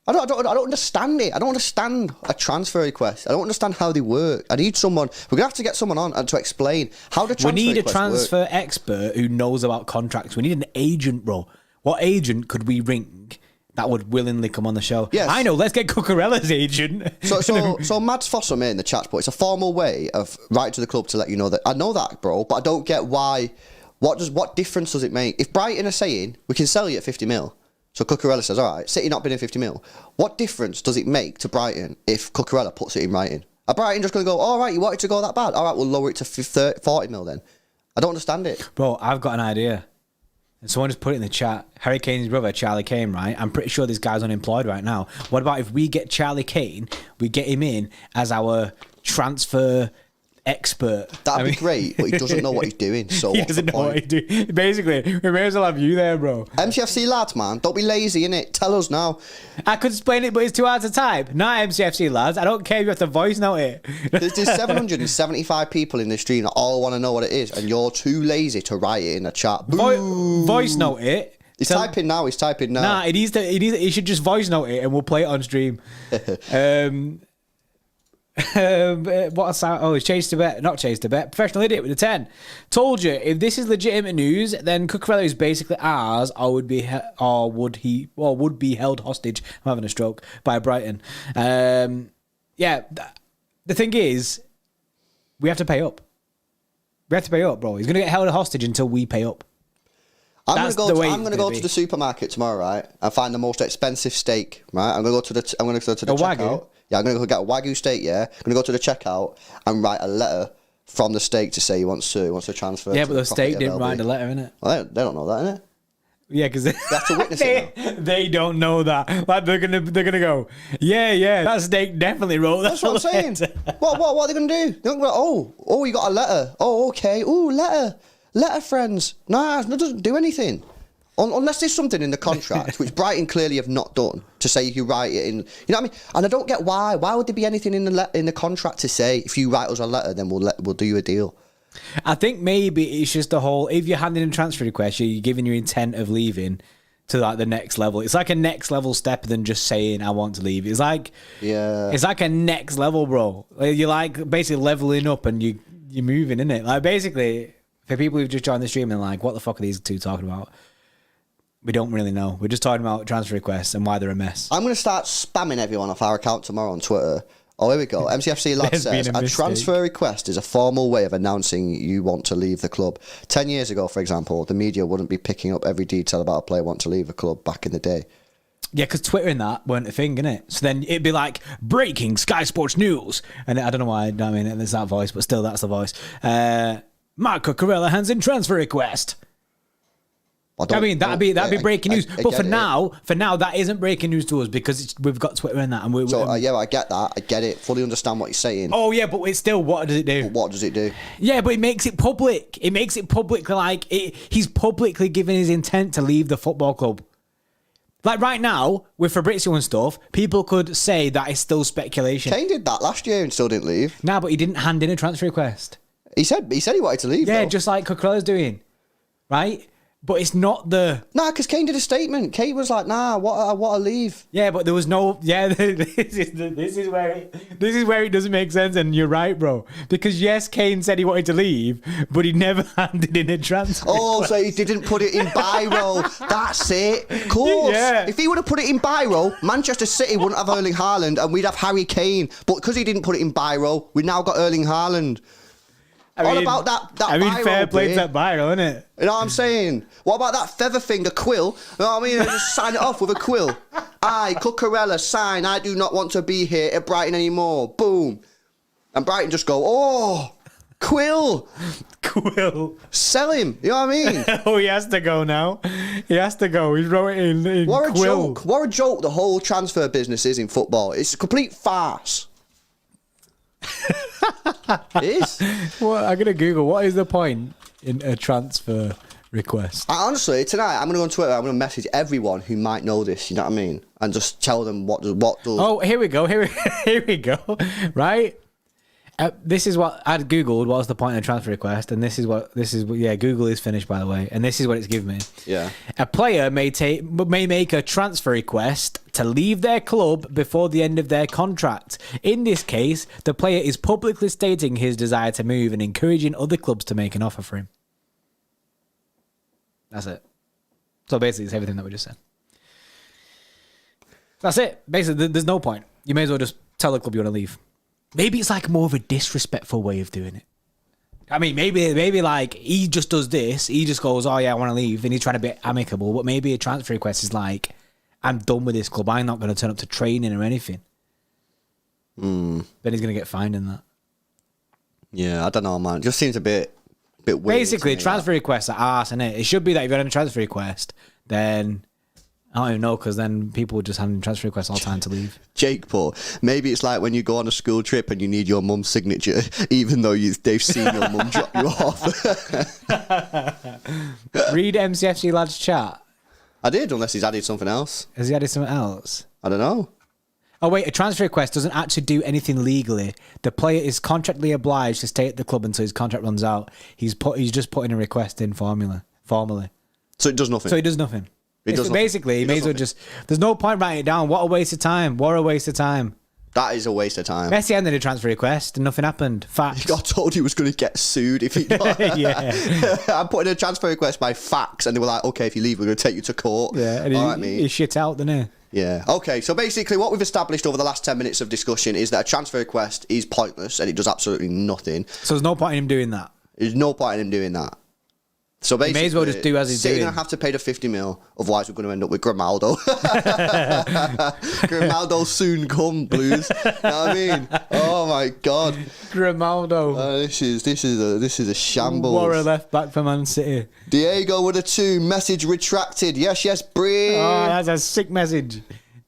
I don't understand it. I don't understand a transfer request. I don't understand how they work. I need someone. We're gonna have to get someone on and to explain how the transfer.
We need a transfer
work.
expert who knows about contracts. We need an agent, bro. What agent could we ring that would willingly come on the show?
Yes.
I know. Let's get Cucurella's agent.
So Mads Fossum in the chat, but it's a formal way of writing to the club to let you know that I know that, bro, but I don't get why. What difference does it make if Brighton are saying we can sell you at 50 mil? So Cucurella says, all right, City not bidding 50 mil. What difference does it make to Brighton if Cucurella puts it in writing? Are Brighton just going to go, all right, you want it to go that bad? All right, we'll lower it to 40 mil then. I don't understand it.
Bro, I've got an idea. And someone just put it in the chat. Harry Kane's brother, Charlie Kane, right? I'm pretty sure this guy's unemployed right now. What about if we get Charlie Kane, we get him in as our transfer expert?
That'd be great, but he doesn't know what he's doing. So
he doesn't know what he's doing. Basically, we may as well have you there, bro.
MCFC lads, man, don't be lazy, innit? Tell us now.
I could explain it, but it's too hard to type. Not MCFC lads. I don't care if you have to voice note it.
There's 775 people in this stream that all want to know what it is, and you're too lazy to write it in the chat.
Voice note it.
He's typing now.
Nah, he should just voice note it, and we'll play it on stream. What a sound! Oh, he's changed to bet, not changed to bet. Professional idiot with a 10. Told you, if this is legitimate news, then Cucurella is basically ours, or would be held hostage. I'm having a stroke by Brighton. Yeah, the thing is, we have to pay up. We have to pay up, bro. He's gonna get held hostage until we pay up.
I'm gonna go to the supermarket tomorrow, right, and find the most expensive steak. Right, I'm gonna go to the checkout.
Wagyu?
Yeah, I'm going to go get a Wagyu steak, yeah. I'm going to go to the checkout and write a letter from the steak to say he wants to transfer.
Yeah, but the steak didn't write the letter, innit?
Well, they don't know that, innit?
Yeah, because
They have to witness it now.
they don't know that. Like they're gonna go, yeah, that snake definitely wrote that.
That's what I'm saying. What are they gonna do? They're gonna go, oh, you got a letter. Oh, okay. Ooh, letter, friends. Nah, it doesn't do anything. Unless there's something in the contract, which Brighton clearly have not done, to say you write it in. You know what I mean? And I don't get why. Why would there be anything in the contract to say if you write us a letter, then we'll do you a deal?
I think maybe it's just the whole, if you're handing in a transfer request, you're giving your intent of leaving to like the next level. It's like a next level step than just saying I want to leave. It's like it's like a next level, bro. Like, you're like basically leveling up and you're moving, innit? Like basically, for people who've just joined the stream and like, what the fuck are these two talking about? We don't really know. We're just talking about transfer requests and why they're a mess.
I'm going to start spamming everyone off our account tomorrow on Twitter. Oh, here we go. MCFC lad says, a transfer request is a formal way of announcing you want to leave the club. 10 years ago, for example, the media wouldn't be picking up every detail about a player wanting to leave a club back in the day.
Yeah, because Twitter and that weren't a thing, innit? So then it'd be like, breaking Sky Sports News. And I don't know why, I mean, it's that voice, but still, that's the voice. Marco Cucurella hands in transfer request. I mean, that'd be breaking news. But for now, that isn't breaking news to us because we've got Twitter and that. And
I get that. I get it. Fully understand what you're saying.
Oh, yeah, but it's still, what does it do?
But what does it do?
Yeah, but it makes it public. It makes it public, like, he's publicly giving his intent to leave the football club. Like, right now, with Fabrizio and stuff, people could say that it's still speculation.
Kane did that last year and still didn't leave.
Nah, but he didn't hand in a transfer request.
He said he wanted to leave,
Yeah,
though.
just like Cucurella's doing. Right? But it's not the...
Nah, because Kane did a statement. Kane was like, nah, I want to leave.
Yeah, but there was no... Yeah, this is where it doesn't make sense, and you're right, bro. Because yes, Kane said he wanted to leave, but he never handed in a transfer request.
So he didn't put it in biro. That's it. Of course.
Yeah.
If he would have put it in biro, Manchester City wouldn't have Erling Haaland, and we'd have Harry Kane. But because he didn't put it in biro, we've now got Erling Haaland. What about that biro,
fair play
bro?
to that biro, isn't it?
You know what I'm saying? What about that feather finger quill? You know what I mean? Just sign it off with a quill. I, Cucurella, sign. I do not want to be here at Brighton anymore. Boom. And Brighton just go, oh, quill.
Quill.
Sell him. You know what I mean?
Oh, he has to go now. He has to go. He wrote it in
What a
quill.
joke. What a joke the whole transfer business is in football. It's a complete farce. It is.
Well, I'm going to Google, what is the point in a transfer request?
Honestly, tonight I'm going to go on Twitter. I'm going to message everyone who might know this. You know what I mean? And just tell them what does.
Oh, here we go. Here we go. Right. This is what I'd googled. What's the point of a transfer request? And this is Google is finished, by the way. And this is what it's given me.
Yeah.
A player may make a transfer request to leave their club before the end of their contract. In this case, the player is publicly stating his desire to move and encouraging other clubs to make an offer for him. That's it. So basically, it's everything that we just said. That's it. Basically, there's no point. You may as well just tell the club you want to leave. Maybe it's like more of a disrespectful way of doing it. I mean, maybe like he just does this. He just goes, oh yeah, I want to leave. And he's trying to be amicable. But maybe a transfer request is like, I'm done with this club. I'm not going to turn up to training or anything. Then he's going to get fined in that.
Yeah, I don't know, man. It just seems a bit weird.
Basically, transfer requests are arse, innit? It should be that if you're on a transfer request, then... I don't even know, because then people would just hand in transfer requests all the time to leave.
Jake Paul, maybe it's like when you go on a school trip and you need your mum's signature, even though they've seen your mum drop you off.
Read MCFC Lad's chat.
I did, unless he's added something else.
Has he added something else?
I don't know.
Oh, wait, a transfer request doesn't actually do anything legally. The player is contractually obliged to stay at the club until his contract runs out. He's just putting a request in formally.
So it does nothing?
So he does nothing. Basically, he may as well just... There's no point writing it down. What a waste of time.
That is a waste of time.
Messi ended a transfer request and nothing happened. Facts.
He got told he was going to get sued if he got...
Yeah.
I'm putting a transfer request by fax, and they were like, okay, if you leave, we're going to take you to court.
Yeah, and he shit out, didn't he?
Yeah. Okay, so basically what we've established over the last 10 minutes of discussion is that a transfer request is pointless and it does absolutely nothing.
So there's no point in him doing that?
There's no point in him doing that. So basically,
may as well just do as he's
City
doing.
going to have to pay the 50 mil, otherwise we're going to end up with Grimaldo. Grimaldo soon come, Blues. You know what I mean? Oh my God,
Grimaldo.
this is a shambles.
What a left back for Man City.
Diego with a 2. Message retracted. Yes, Bree.
Oh, that's a sick message.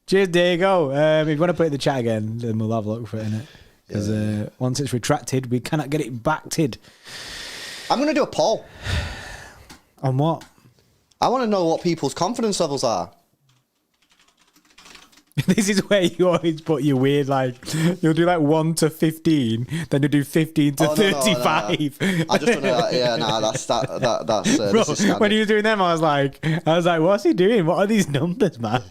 Cheers, Diego. If you want to put it in the chat again, then we'll have a look for it, innit? Because once it's retracted, we cannot get it backed.
I'm going to do a poll.
On what?
I want to know what people's confidence levels are.
This is where you always put your weird, like, you'll do like 1 to 15, then you do 15 to 35.
No. I just want to, that's
Bro,
this is standard.
when he was doing them, I was like, what's he doing? What are these numbers, man?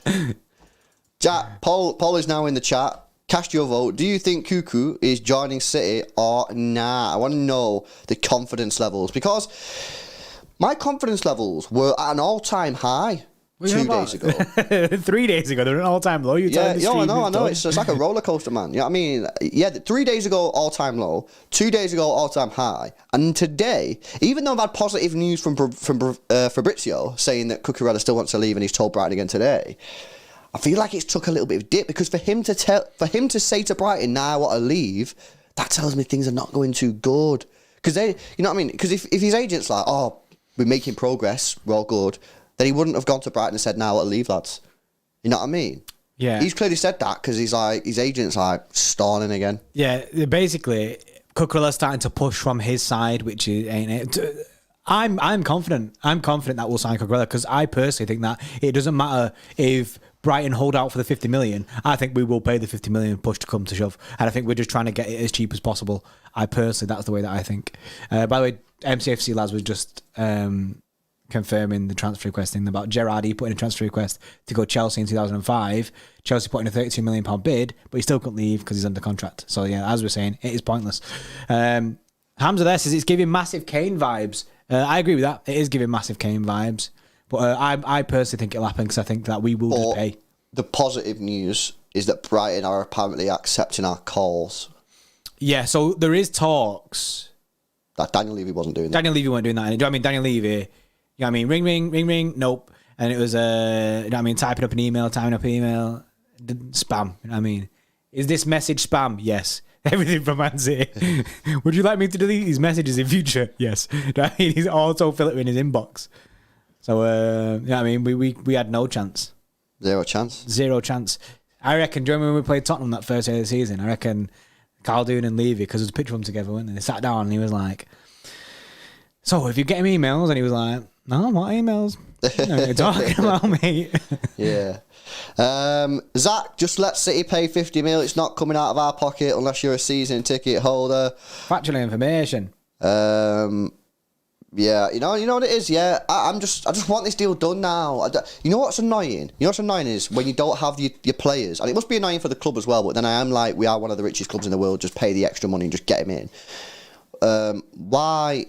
Jack, poll is now in the chat. Cast your vote. Do you think Cuckoo is joining City or nah? I want to know the confidence levels, because my confidence levels were at an all-time high 2 days ago.
3 days ago, they were at an all-time low.
I know. It's like a roller coaster, man. You know what I mean? Yeah, 3 days ago, all-time low. 2 days ago, all-time high. And today, even though I've had positive news from Fabrizio saying that Cucurella still wants to leave and he's told Brighton again today, I feel like it's took a little bit of dip, because for him to say to Brighton, "Nah, I want to leave," that tells me things are not going too good. Because you know what I mean? Because if his agent's like, "Oh, we're making progress, we're all good," then he wouldn't have gone to Brighton and said, "Nah, I want to leave, lads." You know what I mean?
Yeah.
He's clearly said that because he's like, his agent's like stalling again.
Yeah, basically, Cucurella's starting to push from his side, which is ain't it. I'm confident. I'm confident that we'll sign Cucurella, because I personally think that it doesn't matter if Brighton hold out for the 50 million. I think we will pay the 50 million push to come to shove. And I think we're just trying to get it as cheap as possible. I personally, that's the way that I think. By the way, MCFC lads was just confirming the transfer request thing about Gerrard. He put in a transfer request to go Chelsea in 2005. Chelsea put in a £32 million bid, but he still couldn't leave because he's under contract. So yeah, as we're saying, it is pointless. Hamza there says it's giving massive Kane vibes. I agree with that. It is giving massive Kane vibes. But I personally think it'll happen, because I think that we will just pay.
The positive news is that Brighton are apparently accepting our calls.
Yeah, so there is talks.
That Daniel Levy wasn't doing that.
Daniel Levy weren't doing that. Do you know what I mean? Daniel Levy, you know what I mean? Ring, nope. And it was, you know what I mean? Typing up an email, spam. You know what I mean? Is this message spam? Yes. Everything from Man City. Would you like me to delete these messages in future? Yes. Do you know what I mean? He's auto-fill it in his inbox. So, you know what I mean? We had no chance.
Zero chance.
I reckon, do you remember when we played Tottenham that first day of the season? I reckon Calhoun and Levy, because there's a picture of them together, weren't they? They sat down and he was like, "So, if you get him emails," and he was like, "No, what emails? You know what you're talking about, mate."
Yeah. Zach, just let City pay 50 mil. It's not coming out of our pocket unless you're a season ticket holder.
Factual information.
Yeah, you know what it is. Yeah, I just want this deal done now. You know what's annoying? You know what's annoying is when you don't have your players, and it must be annoying for the club as well. But then I am like, we are one of the richest clubs in the world. Just pay the extra money and just get him in. Why?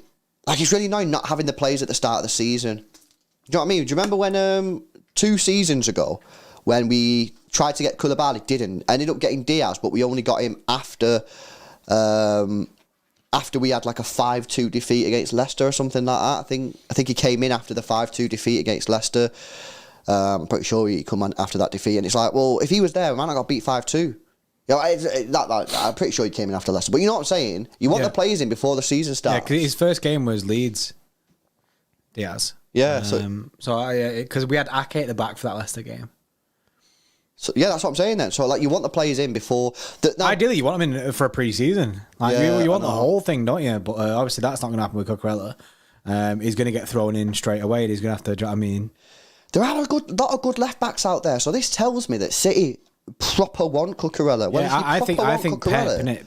Like, it's really annoying not having the players at the start of the season. Do you know what I mean? Do you remember when 2 seasons ago when we tried to get Koulibaly, didn't ended up getting Diaz, but we only got him after we had like a 5-2 defeat against Leicester or something like that. I think he came in after the 5-2 defeat against Leicester. I'm pretty sure he come on after that defeat, and it's like, well, if he was there, we might not got beat 5-2. You know, I'm pretty sure he came in after Leicester. But you know what I'm saying? You want the players in before the season starts.
Yeah, because his first game was Leeds. Diaz.
Yeah.
Because we had Ake at the back for that Leicester game.
So yeah, that's what I'm saying then. So like, you want the players in before.
Ideally, you want them in for a pre-season. Like, you want the whole thing, don't you? But obviously, that's not going to happen with Cucurella. He's going to get thrown in straight away. And he's going to have to. Do you know what I mean?
There are a lot of good left backs out there. So this tells me that City proper want Cucurella.
Well, yeah, I think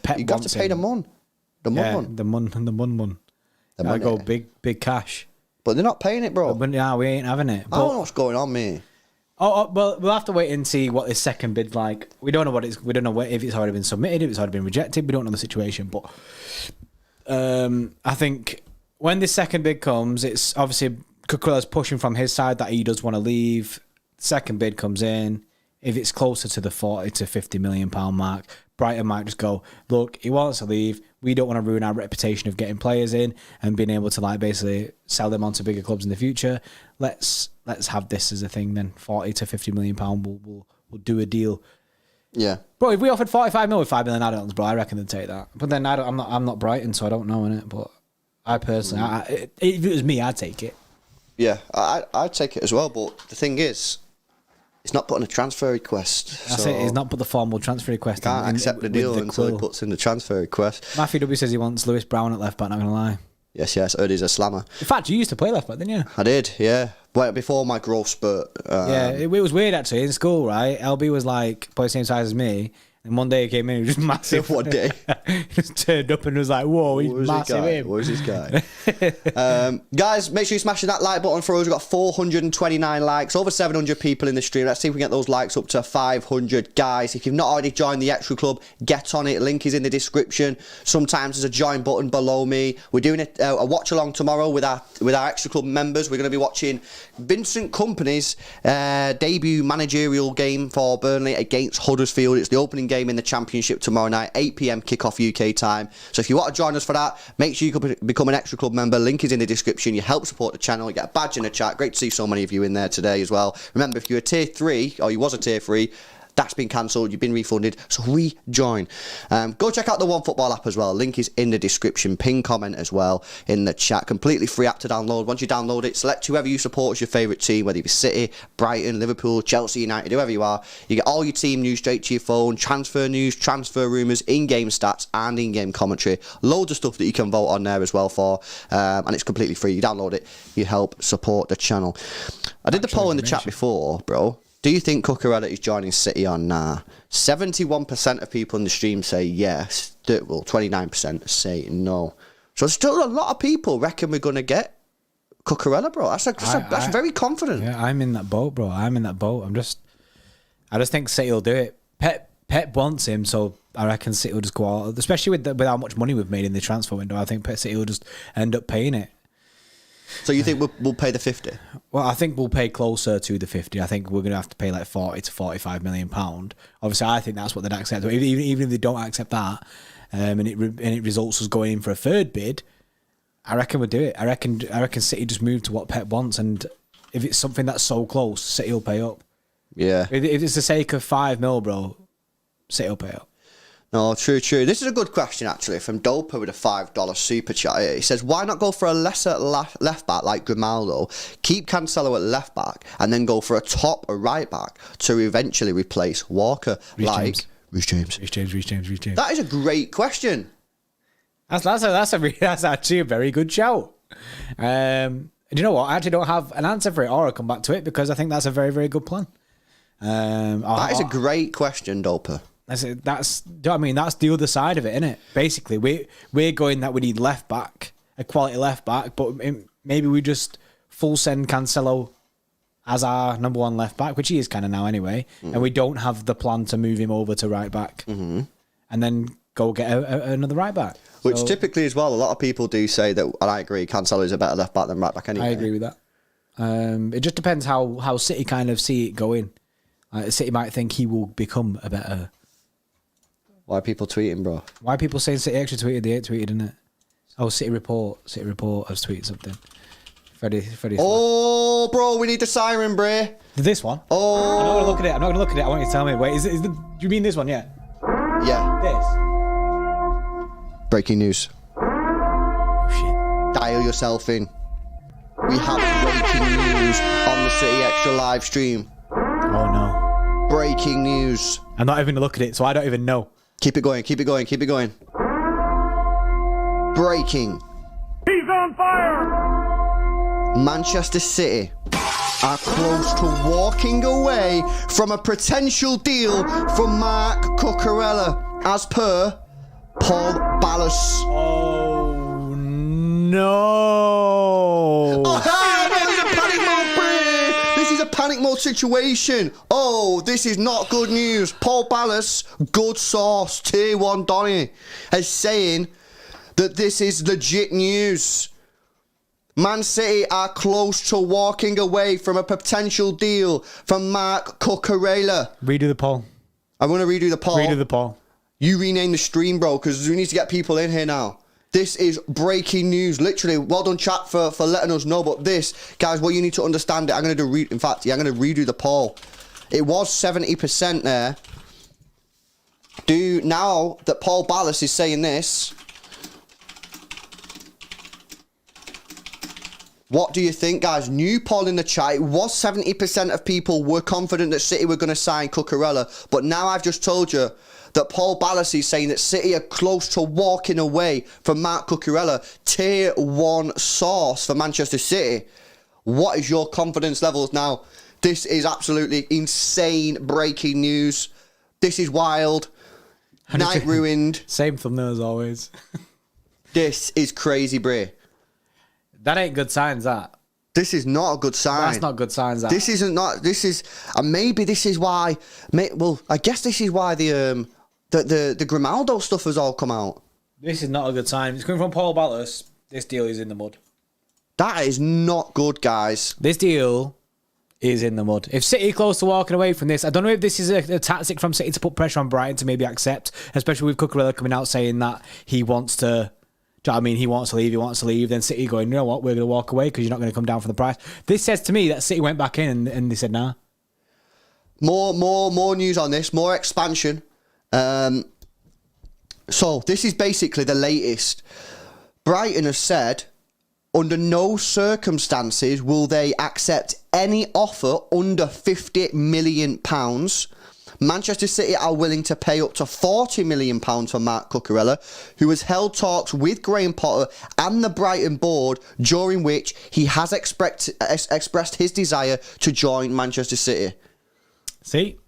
Pep
you got to pay the mun. The mun.
I go big cash.
But they're not paying it, bro.
But yeah, we ain't having it.
I don't know what's going on, mate.
Well, we'll have to wait and see what this second bid's like. We don't know we don't know if it's already been submitted, if it's already been rejected. We don't know the situation, but I think when this second bid comes, it's obviously Cucurella's pushing from his side that he does want to leave. Second bid comes in. If it's closer to the 40 to 50 million pound mark, Brighton might just go, look, he wants to leave. we don't want to ruin our reputation of getting players in and being able to like basically sell them on to bigger clubs in the future. Let's have this as a thing then. 40 to 50 million pound, we'll do a deal.
Yeah,
bro. If we offered 45 mil with 5 million add-ons, bro, I reckon they'd take that. But then I'm not Brighton, so I don't know innit. But I personally, if it was me, I'd take it.
Yeah, I'd take it as well. But the thing is, it's not putting a transfer request.
That's it. He's not put the formal transfer request.
Can't accept the deal until he puts in the transfer request.
Matthew W says he wants Lewis Brown at left back. Not gonna lie.
Yes. He's a slammer.
In fact, you used to play left back, didn't you?
I did. Yeah. Well, before my growth spurt.
Yeah, it was weird actually in school. Right, LB was like probably the same size as me. And one day he came in, he was just massive.
One day.
He just turned up and was like, whoa, he's massive.
Where's this guy? Guys, make sure you smash that like button for us. We've got 429 likes, over 700 people in the stream. Let's see if we can get those likes up to 500. Guys, if you've not already joined the Xtra Club, get on it. Link is in the description. Sometimes there's a join button below me. We're doing a watch along tomorrow with our Xtra Club members. We're going to be watching Vincent Kompany's debut managerial game for Burnley against Huddersfield. It's the opening game in the Championship tomorrow night, 8 PM kickoff UK time. So if you want to join us for that, make sure you become an Xtra Club member. Link is in the description. You help support the channel. You get a badge in the chat. Great to see so many of you in there today as well. Remember, if you're a tier 3 or you was a tier 3, that's been cancelled. You've been refunded. So rejoin. Go check out the OneFootball app as well. Link is in the description. Pin comment as well in the chat. Completely free app to download. Once you download it, select whoever you support as your favourite team, whether it be City, Brighton, Liverpool, Chelsea, United, whoever you are. You get all your team news straight to your phone, transfer news, transfer rumours, in-game stats and in-game commentary. Loads of stuff that you can vote on there as well for. And it's completely free. You download it. You help support the channel. I did the poll in the chat before, bro. Do you think Cucurella is joining City or nah? 71% of people in the stream say yes. Well, 29% say no. So still a lot of people reckon we're going to get Cucurella, bro. That's very confident.
Yeah, I'm in that boat, bro. I'm in that boat. I just think City will do it. Pep wants him, so I reckon City will just go out. Especially with how much money we've made in the transfer window, I think City will just end up paying it.
So you think we'll pay the 50?
Well, I think we'll pay closer to the 50. I think we're going to have to pay like 40 to 45 million pound. Obviously, I think that's what they'd accept. Even if they don't accept that, and it results us going in for a third bid, I reckon we'll do it. I reckon City just move to what Pep wants, and if it's something that's so close, City will pay up.
Yeah.
If it's the sake of 5 mil, bro, City will pay up.
No, true. This is a good question, actually, from Dopa with a $5 super chat. He says, why not go for a lesser left back like Grimaldo, keep Cancelo at left back, and then go for a top or right back to eventually replace Walker? Reece James. That is a great question.
That's actually a very good shout. Do you know what? I actually don't have an answer for it, or I'll come back to it, because I think that's a very, very good plan.
That is a great question, Dopa.
Do you know what I mean? That's the other side of it, isn't it? Basically, we're going that we need left back, a quality left back, but maybe we just full send Cancelo as our number 1 left back, which he is kind of now anyway, and we don't have the plan to move him over to right back, and then go get another right back.
Which typically as well, a lot of people do say that, and I agree, Cancelo is a better left back than right back anyway.
I agree with that. It just depends how City kind of see it going. City might think he will become a better...
Why are people tweeting, bro?
Why are people saying City actually tweeted? They ain't tweeted, isn't it? Oh, City Report has tweeted something. Freddie.
Oh, bro, we need the siren, Bray.
This one?
Oh.
I'm not going to look at it. I want you to tell me. Wait, do you mean this one? Yeah.
Yeah.
This.
Breaking news.
Oh, shit.
Dial yourself in. We have breaking news on the City Xtra live stream.
Oh, no.
Breaking news.
I'm not even going to look at it, so I don't even know.
Keep it going. Breaking.
He's on fire!
Manchester City are close to walking away from a potential deal from Mark Cucurella, as per Paul Ballas.
Oh, no.
This is a panic mode situation. Oh, this is not good news. Paul Ballas, good source, tier 1 Donny, is saying that this is legit news. Man City are close to walking away from a potential deal from Mark Cucurella.
Redo the poll.
I'm going to redo the poll.
Redo the poll.
You rename the stream, bro, because we need to get people in here now. This is breaking news. Literally, well done, chat, for letting us know. But this, guys, what you need to understand, I'm going to do, in fact, yeah, I'm going to redo the poll. It was 70% there. Now that Paul Ballas is saying this, what do you think, guys? New poll in the chat. It was 70% of people were confident that City were going to sign Cucurella. But now I've just told you that Paul Ballas is saying that City are close to walking away from Marc Cucurella, tier 1 source for Manchester City. What is your confidence levels now? This is absolutely insane breaking news. This is wild. Night ruined.
Same thumbnail as always.
This is crazy, Bray.
That ain't good signs, that.
This is not a good sign.
That's not good signs, that.
This isn't not. This is, and maybe this is why. Well, I guess this is why the Grimaldo stuff has all come out.
This is not a good sign. It's coming from Paul Ballas. This deal is in the mud.
That is not good, guys.
This deal is in the mud. If City are close to walking away from this, I don't know if this is a tactic from City to put pressure on Brighton to maybe accept, especially with Cucurella coming out saying that he wants to. Do you know what I mean? He wants to leave. Then City going, you know what, we're going to walk away because you're not going to come down for the price. This says to me that City went back in and they said, nah.
More news on this. More expansion. So this is basically the latest. Brighton has said, under no circumstances will they accept any offer under £50 million. Manchester City are willing to pay up to £40 million for Marc Cucurella, who has held talks with Graham Potter and the Brighton board, during which he has expressed his desire to join Manchester City.
See?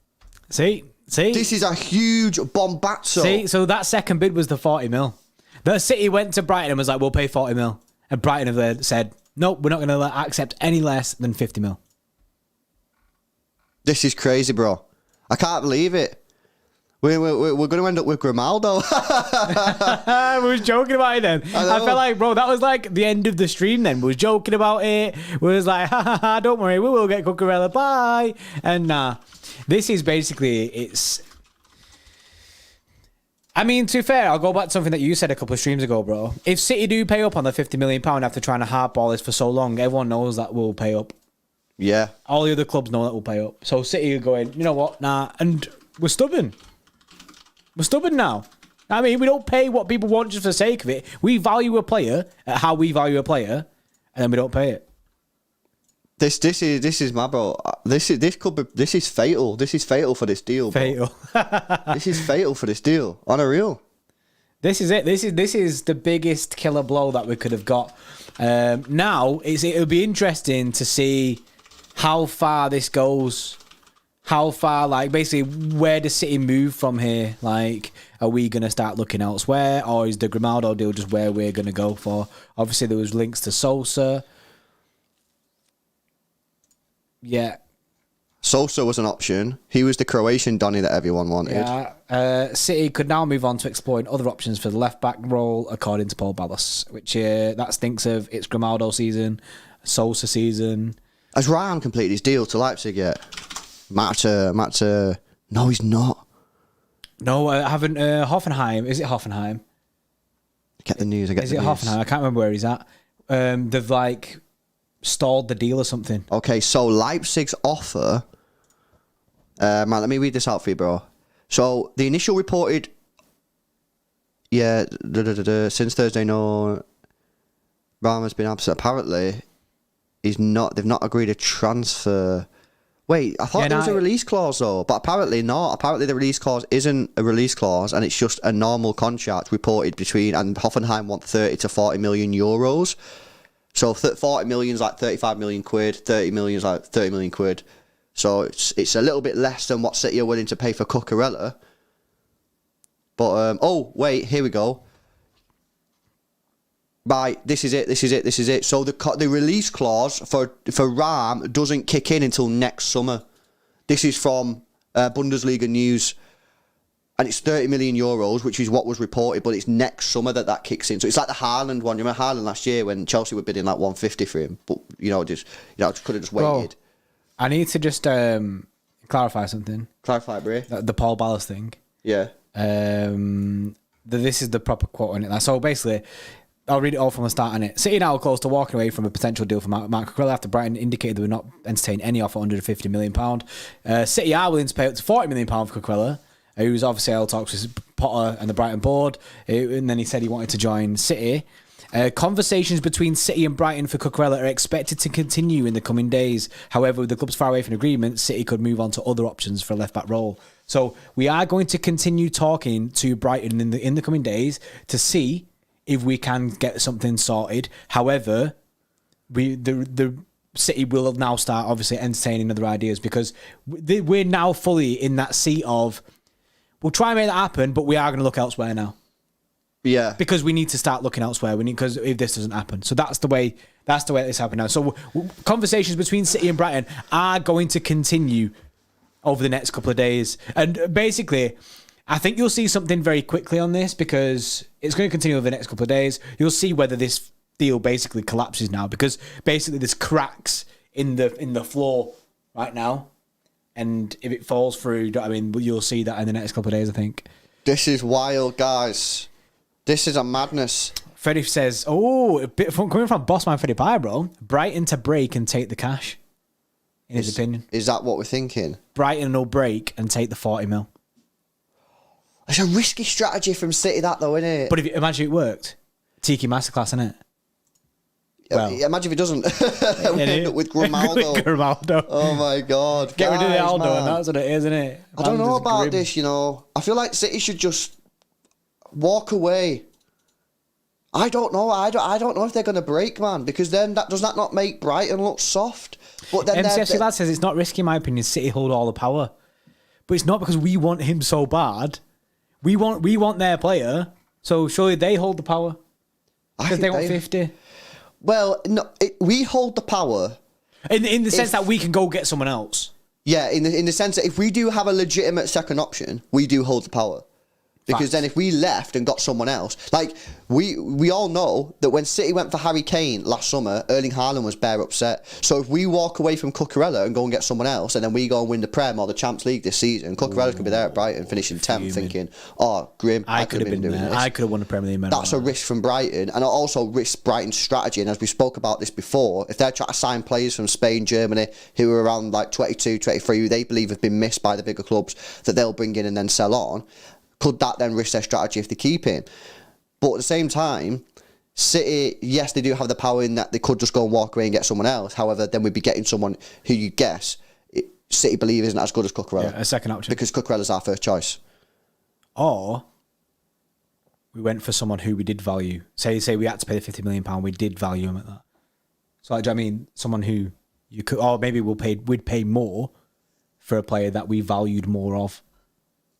This is a huge bombazzo.
See, so that second bid was the 40 mil. The City went to Brighton and was like, we'll pay 40 mil. And Brighton have said, nope, we're not going to accept any less than 50 mil.
This is crazy, bro. I can't believe it. We're going to end up with Grimaldo.
We was joking about it then. I felt like, bro, that was like the end of the stream then. We was joking about it. We was like, ha, don't worry, we will get Cucurella, bye. And nah, this is basically, it's... I mean, to be fair, I'll go back to something that you said a couple of streams ago, bro. If City do pay up on the £50 million after trying to hardball this for so long, everyone knows that we'll pay up.
Yeah.
All the other clubs know that we'll pay up. So City are going, you know what, nah. And we're stubborn. We're stubborn now. I mean, we don't pay what people want just for the sake of it. We value a player at how we value a player, and then we don't pay it.
This is my bro. This is fatal. This is fatal for this deal, bro.
Fatal.
This is fatal for this deal. On a real.
This is it. This is the biggest killer blow that we could have got. Now it'll be interesting to see how far this goes. How far, like, basically, where does City move from here? Like, are we going to start looking elsewhere, or is the Grimaldo deal just where we're going to go for? Obviously, there was links to Sosa. Yeah.
Sosa was an option. He was the Croatian Donny that everyone wanted.
Yeah. City could now move on to exploring other options for the left-back role, according to Paul Ballas, which that stinks of it's Grimaldo season, Sosa season.
Has Ryan completed his deal to Leipzig yet? Matter. No, he's not.
No, I haven't. Hoffenheim. Is it Hoffenheim?
Get the news.
Is it Hoffenheim? I can't remember where he's at. They've like stalled the deal or something.
Okay, so Leipzig's offer. Man, let me read this out for you, bro. So the initial reported. Yeah, since Thursday, no. Rama's been absent. Apparently, they've not agreed a transfer. Wait, I thought there was a release clause though, but apparently not. Apparently the release clause isn't a release clause, and it's just a normal contract reported between. And Hoffenheim want 30 to 40 million euros. So 40 million is like 35 million quid. 30 million is like 30 million quid. So it's a little bit less than what City are willing to pay for Cucurella. But oh wait, here we go. Right, this is it. So the release clause for Ram doesn't kick in until next summer. This is from Bundesliga News, and it's 30 million euros, which is what was reported. But it's next summer that kicks in. So it's like the Haaland one. You remember Haaland last year when Chelsea were bidding like 150 for him, but just could have just waited.
Bro, I need to just clarify something.
Clarify, Bray.
The Paul Ballas thing.
Yeah.
This is the proper quote on it. So basically, I'll read it all from the start on it. City now close to walking away from a potential deal for Mark Cucurella after Brighton indicated they would not entertain any offer under £50 million. City are willing to pay up to £40 million for Cucurella, who's obviously held talks with Potter and the Brighton board. And then he said he wanted to join City. Conversations between City and Brighton for Cucurella are expected to continue in the coming days. However, with the clubs far away from agreement, City could move on to other options for a left-back role. So we are going to continue talking to Brighton in the coming days to see if we can get something sorted. However, the City will now start obviously entertaining other ideas because we're now fully in that seat of we'll try and make that happen, but we are going to look elsewhere now.
Yeah,
because we need to start looking elsewhere. Because if this doesn't happen, so that's the way it's happening now. So conversations between City and Brighton are going to continue over the next couple of days, and basically, I think you'll see something very quickly on this because it's going to continue over the next couple of days. You'll see whether this deal basically collapses now because basically there's cracks in the floor right now, and if it falls through, I mean, you'll see that in the next couple of days. I think
this is wild, guys. This is a madness.
Freddie says, "Oh, a bit coming from Bossman Freddie Pie, bro. Brighton to break and take the cash." In his opinion,
is that what we're thinking?
Brighton will break and take the 40 mil.
It's a risky strategy from City, that though, isn't it?
But if imagine it worked, Tiki masterclass, isn't it?
Well, imagine if it doesn't. We end up with Grimaldo.
Grimaldo.
Oh my God!
Get rid of the
Guys,
Aldo,
man.
and that's what it is, isn't it?
I don't know about this. You know, I feel like City should just walk away. I don't know. I don't know if they're going to break, man, because then does that not make Brighton look soft? But then
MCSC lad says it's not risky, in my opinion. City hold all the power, but it's not because we want him so bad. We want their player, so surely they hold the power because they want 50.
Well, no, we hold the power
in the sense that we can go get someone else.
Yeah, in the sense that if we do have a legitimate second option, we do hold the power. Because then if we left and got someone else, like we all know that when City went for Harry Kane last summer, Erling Haaland was bare upset. So if we walk away from Cucurella and go and get someone else, and then we go and win the Prem or the Champions League this season, Cucurella could be there at Brighton finishing 10th thinking, oh, grim, I could have been doing this.
I could have won the Premier League.
That's a risk from Brighton, and it also risks Brighton's strategy. And as we spoke about this before, if they're trying to sign players from Spain, Germany, who are around like 22, 23, who they believe have been missed by the bigger clubs, that they'll bring in and then sell on, could that then risk their strategy if they keep him? But at the same time, City, yes, they do have the power in that they could just go and walk away and get someone else. However, then we'd be getting someone who you guess City believe isn't as good as Cucurella.
Yeah, a second option.
Because Cucurella's our first choice.
Or we went for someone who we did value. Say we had to pay the £50 million, we did value him at that. So like, do you know what I mean? Someone who you could, or maybe we'd pay more for a player that we valued more of.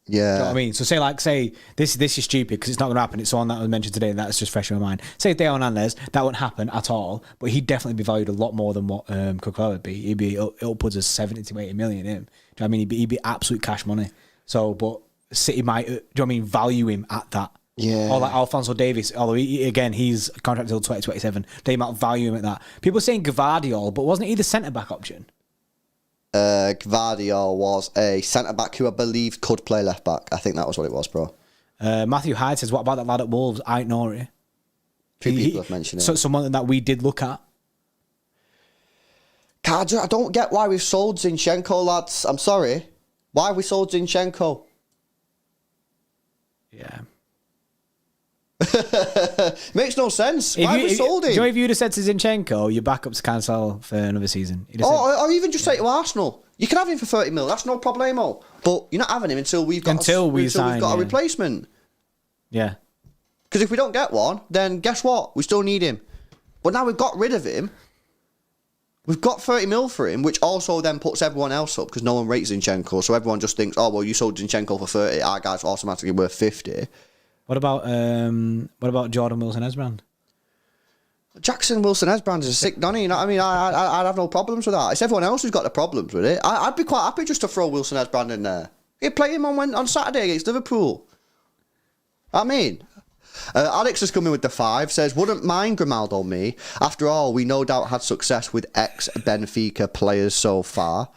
Yeah.
Do you know what I mean? So say this is stupid because it's not going to happen. It's someone that was mentioned today and that's just fresh in my mind. Say Theo Hernandez, that won't happen at all, but he'd definitely be valued a lot more than what Cucurella would be. He'd be upwards of 70 to 80 million him. Do you know what I mean? He'd be absolute cash money. So, but City might, do you know what I mean, value him at that.
Yeah.
Or like Alphonso Davies, although he's contracted until 2027, they might value him at that. People are saying Gvardiol, but wasn't he the centre-back option?
Gvardiol was a centre-back who I believe could play left-back. I think that was what it was, bro.
Matthew Hyde says, what about that lad at Wolves? I ignore it.
Two people have mentioned it.
So someone that we did look at.
God, I don't get why we've sold Zinchenko, lads. I'm sorry. Why have we sold Zinchenko?
Yeah.
Makes no sense. Why have we sold him?
Do you know if you'd have said to Zinchenko, you're back up to cancel for another season?
Or even just say to Arsenal, you can have him for 30 mil. That's no problemo. But you're not having him until we've got a replacement.
Yeah.
Because if we don't get one, then guess what? We still need him. But now we've got rid of him. We've got 30 mil for him, which also then puts everyone else up because no one rates Zinchenko. So everyone just thinks, oh, well, you sold Zinchenko for 30. Our guy's automatically worth 50.
What about Jordan Wilson-Esbrand?
Jackson Wilson-Esbrand is a sick Donny. You know what I mean? I'd have no problems with that. It's everyone else who's got the problems with it. I'd be quite happy just to throw Wilson-Esbrand in there. He'd play him on Saturday against Liverpool. I mean, Alex has come in with the 5, says, wouldn't mind Grimaldo me. After all, we no doubt had success with ex-Benfica players so far.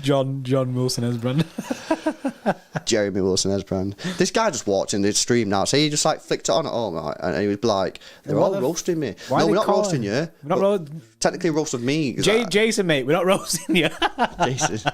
John Wilson-Esbrand.
Jeremy Wilson-Esbrand. This guy just watching the stream now. So he just like flicked it on at home, right? And he was like, "They're all roasting me." No, we're not roasting you.
We're not
technically roasting me.
Jason, mate, we're not roasting you.
Jason.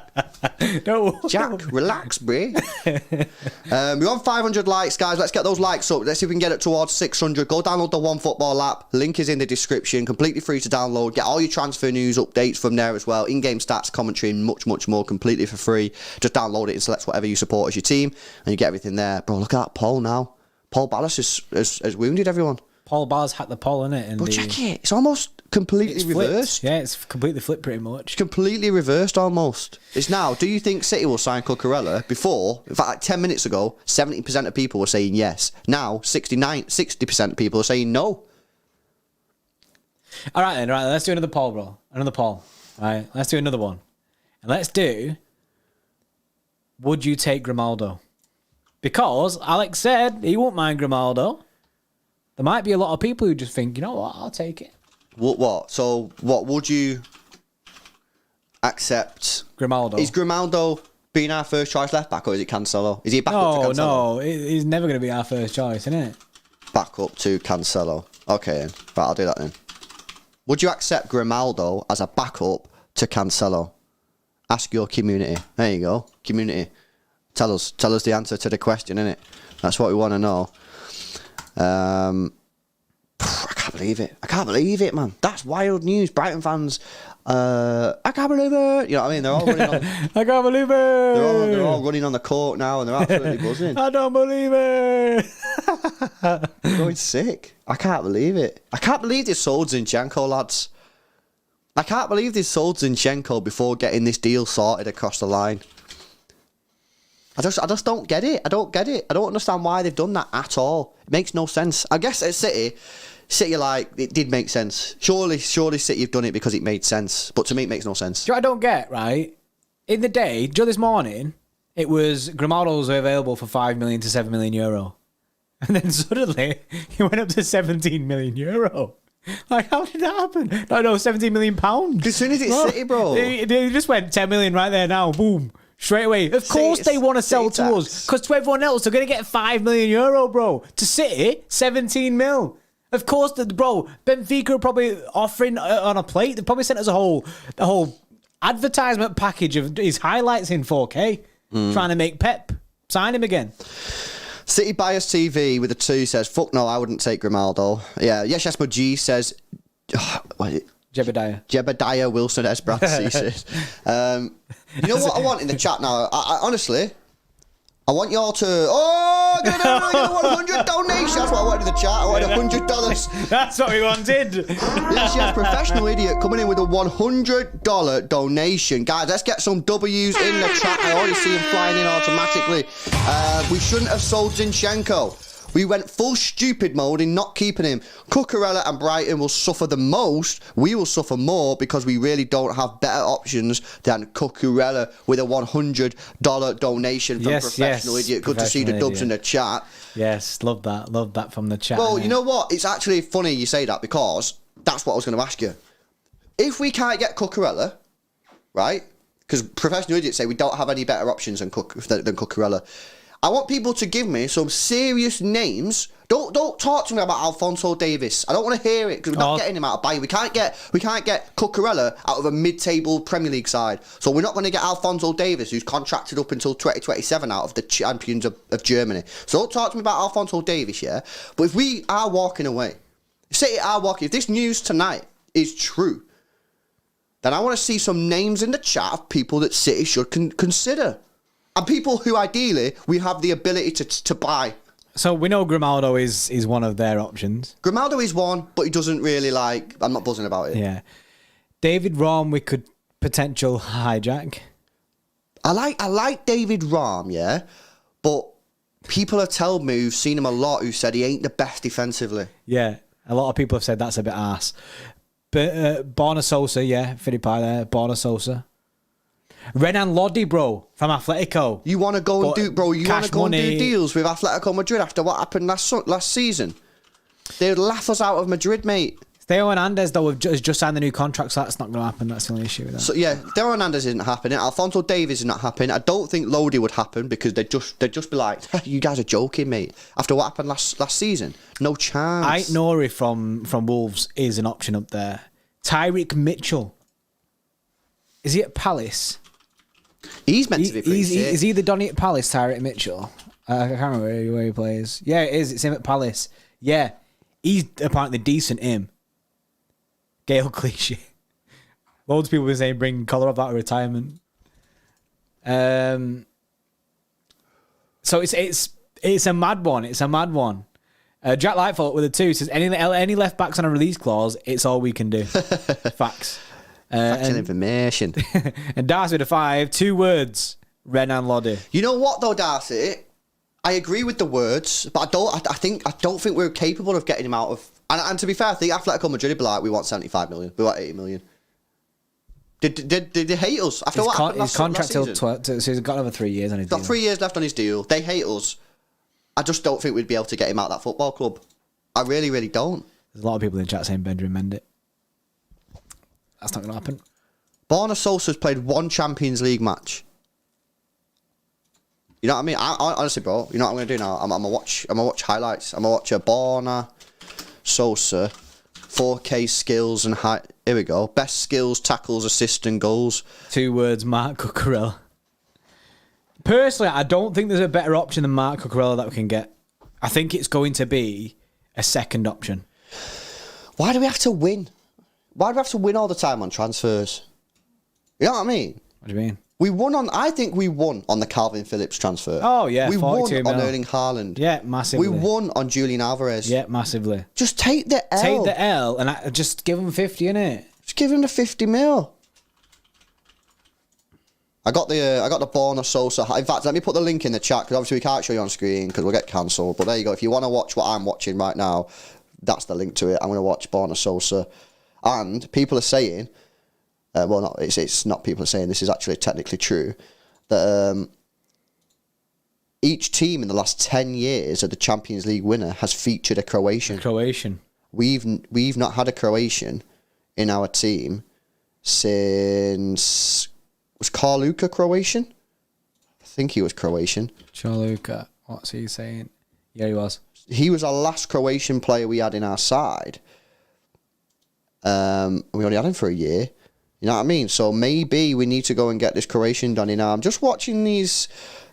No.
Jack, relax, bro. We're on 500 likes, guys. Let's get those likes up. Let's see if we can get it towards 600. Go download the OneFootball app. Link is in the description. Completely free to download. Get all your transfer news updates from there as well. In-game stats, commentary, and much, much more completely for free. Just download it and select whatever you support as your team, and you get everything there. Bro, look at that poll now. Paul Ballas has wounded everyone.
Paul Ballas hacked the poll, innit?
But check it. It's almost completely reversed.
Yeah, it's completely flipped pretty much.
It's completely reversed almost. It's now, do you think City will sign Cucurella? Before, in fact, like 10 minutes ago, 70% of people were saying yes. Now, 60% of people are saying no.
All right, then. Right, let's do another poll, bro. Another poll. All right, let's do another one. And let's do, would you take Grimaldo? Because Alex said he won't mind Grimaldo. There might be a lot of people who just think, you know what, I'll take it.
What? So, what would you accept?
Grimaldo.
Is Grimaldo being our first choice left back, or is it Cancelo? Is he a backup to Cancelo?
No, he's never going to be our first choice, isn't it?
Backup to Cancelo. Okay, then. Right, I'll do that then. Would you accept Grimaldo as a backup to Cancelo? Ask your community. There you go, community. Tell us the answer to the question, innit? That's what we want to know. I can't believe it, man. That's wild news. Brighton fans, I can't believe it. You know what I mean? They're all running on.
I can't believe it.
They're all running on the court now, and they're absolutely buzzing.
I don't believe it.
They're going sick. I can't believe it. I can't believe they sold Zinchenko, lads. I can't believe they sold Zinchenko before getting this deal sorted across the line. I just don't get it. I don't get it. I don't understand why they've done that at all. It makes no sense. I guess at City, like, it did make sense. Surely City have done it because it made sense. But to me, it makes no sense.
Do you know what I don't get, right? In the day, this morning, it was Grimaldo's available for 5 million to 7 million euro. And then suddenly, he went up to 17 million euro. Like, how did that happen? No, 17 million pounds.
As soon as it's City, bro.
They just went 10 million right there now. Boom. Straight away. Of course they want to sell to us. Because to everyone else, they're going to get 5 million euro, bro. To City, 17 mil. Of course, bro, Benfica are probably offering on a plate. They probably sent us a whole advertisement package of his highlights in 4K. Trying to make Pep sign him again.
City Bias TV with a 2 says, fuck no, I wouldn't take Grimaldo. Yeah, yes, but G says, what is it? Jebediah Wilson-Esbrand, he says. You know what I want in the chat now? I honestly, I want y'all to... Oh, get a 100 donation. That's what I wanted in the chat. I wanted $100.
That's what we wanted.
Yes, Professional Idiot coming in with a $100 donation. Guys, let's get some W's in the chat. I already see him flying in automatically. We shouldn't have sold Zinchenko. We went full stupid mode in not keeping him. Cucurella and Brighton will suffer the most. We will suffer more because we really don't have better options than Cucurella with a $100 donation from Professional Idiot. Good to see the dubs in the chat.
Yes, love that. Love that from the chat.
Well, you know what? It's actually funny you say that because that's what I was going to ask you. If we can't get Cucurella, right? Because Professional Idiot say we don't have any better options than Cucurella. I want people to give me some serious names. Don't talk to me about Alphonso Davies. I don't want to hear it because we're not getting him out of Bayern. We can't get Cucurella out of a mid-table Premier League side. So we're not going to get Alphonso Davies, who's contracted up until 2027 out of the champions of Germany. So don't talk to me about Alphonso Davies, yeah? But if we are walking away, if this news tonight is true, then I want to see some names in the chat of people that City should consider. And people who ideally we have the ability to buy.
So we know Grimaldo is one of their options.
Grimaldo is one, but he doesn't really like... I'm not buzzing about it.
Yeah. David Raum, we could potential hijack.
I like David Raum, yeah? But people have told me who've seen him a lot who said he ain't the best defensively.
Yeah. A lot of people have said that's a bit arse. But Borna Sosa, yeah. Philippi there. Borna Sosa. Renan Lodi, bro, from Atletico.
You want to go and do, bro? You want to go and do deals with Atletico Madrid after what happened last season? They'd laugh us out of Madrid, mate.
Theo Hernandez, though, has just signed the new contract, so that's not going to happen. That's the only issue with that.
So yeah, Theo Hernandez isn't happening. Alphonso Davies is not happening. I don't think Lodi would happen because they'd just be like, you guys are joking, mate. After what happened last season, no chance.
Ait Nori from Wolves is an option up there. Tyreek Mitchell. Is he at Palace?
He's meant to be pretty sick.
Is he the Donny at Palace, Tyreek Mitchell? I can't remember where he plays. Yeah, it is. It's him at Palace. Yeah. He's apparently decent, him. Gail Clichy. Loads of people were saying bring Kolarov out of retirement. So it's a mad one. It's a mad one. Jack Lightfoot with a 2 says any left backs on a release clause, it's all we can do. Facts.
Facts and information.
And Darcy with a 5, 2 words. Renan Lodi.
You know what though, Darcy? I agree with the words, but I don't think we're capable of getting him out of. And to be fair, I think Atletico Madrid would be like, we want 75 million, we want 80 million. Did they hate us after what happened
his contract till so he's got another 3 years on his deal.
Got 3 years left on his deal. They hate us. I just don't think we'd be able to get him out of that football club. I really, really don't.
There's a lot of people in the chat saying Benjamin Mendy. That's not going to happen.
Borna Sosa's played 1 Champions League match. You know what I mean? I honestly, bro, you know what I'm going to do now? I'm going to watch highlights. I'm going to watch a Borna Sosa 4K skills and height. Here we go. Best skills, tackles, assists and goals.
2 words, Mark Cucurella. Personally, I don't think there's a better option than Mark Cucurella that we can get. I think it's going to be a second option.
Why do we have to win? Why do we have to win all the time on transfers? You know what I mean?
What do you mean?
I think we won on the Calvin Phillips transfer.
Oh, yeah.
We won
42
on
mil.
Erling Haaland.
Yeah, massively.
We won on Julian Alvarez.
Yeah, massively.
Just take the L.
Take the L and just give him 50, innit?
Just give him the 50 mil. I got the Borna Sosa. In fact, let me put the link in the chat because obviously we can't show you on screen because we'll get cancelled. But there you go. If you want to watch what I'm watching right now, that's the link to it. I'm going to watch Borna Sosa. And people are saying, it's not people are saying, this is actually technically true, that each team in the last 10 years of the Champions League winner has featured a Croatian. We've not had a Croatian in our team since... Was Carluka Croatian? I think he was Croatian.
Carluka, what's he saying? Yeah, he was.
He was our last Croatian player we had in our side. We only had him for a year. You know what I mean? So maybe we need to go and get this Croatian done in. I'm just watching these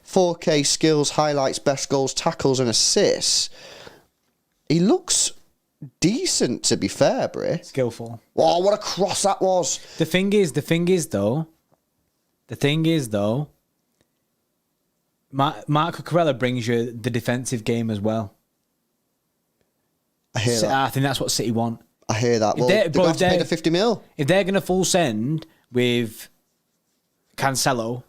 4K skills, highlights, best goals, tackles and assists. He looks decent, to be fair, Bri.
Skillful.
Wow, what a cross that was.
The thing is though, Mark Cucurella brings you the defensive game as well.
I hear that.
I think that's what City want.
I hear that. Well, they're going to have to pay the 50 mil.
If they're going to full send with Cancelo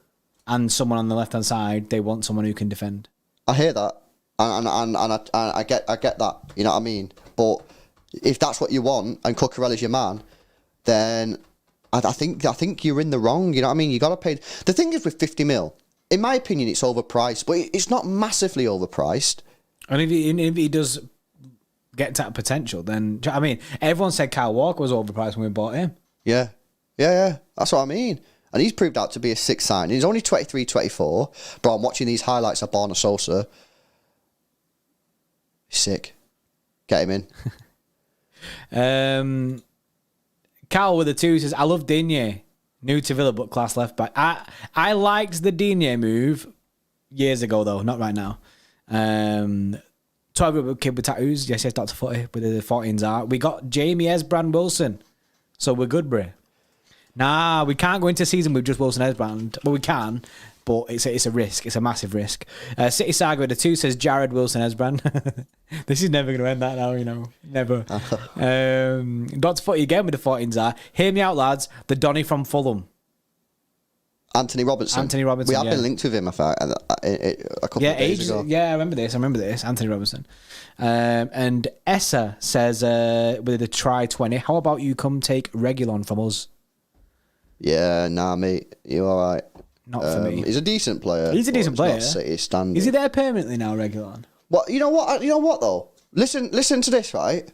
and someone on the left-hand side, they want someone who can defend.
I hear that. And I get that. You know what I mean? But if that's what you want and Cucurella's your man, then... I think you're in the wrong. You know what I mean? You got to pay. The thing is with 50 mil, in my opinion, it's overpriced, but it's not massively overpriced.
And if he does get to that potential, then I mean, everyone said Kyle Walker was overpriced when we bought him.
Yeah. That's what I mean. And he's proved out to be a 6 sign. He's only 23, 24. But I'm watching these highlights of Borna Sosa. He's sick. Get him in.
Cal with a 2 says, I love Digne. New to Villa, but class left back. I liked the Digne move years ago, though. Not right now. 12 kid with tattoos. Yes, Dr. Footy with the 14s art. We got Jamie Esbrand Wilson. So we're good, Bri. Nah, we can't go into season with just Wilson-Esbrand. Well, we can, but it's a risk. It's a massive risk. City Saga with a 2 says Jared Wilson-Esbrand. This is never going to end that now, you know. Never. Dr. Footy again with the 14s are. Hear me out, lads. The Donny from Fulham.
Anthony Robertson. We have been linked with him, I thought, a couple of days ago.
Yeah, I remember this. Anthony Robertson. And Essa says, with a try 20, how about you come take Regulon from us?
Yeah, nah, mate. You all right?
Not for me.
He's a decent player.
He's a decent player.
Not City standard.
Is he there permanently now, Regulon?
Well, you know what though? Listen to this, right?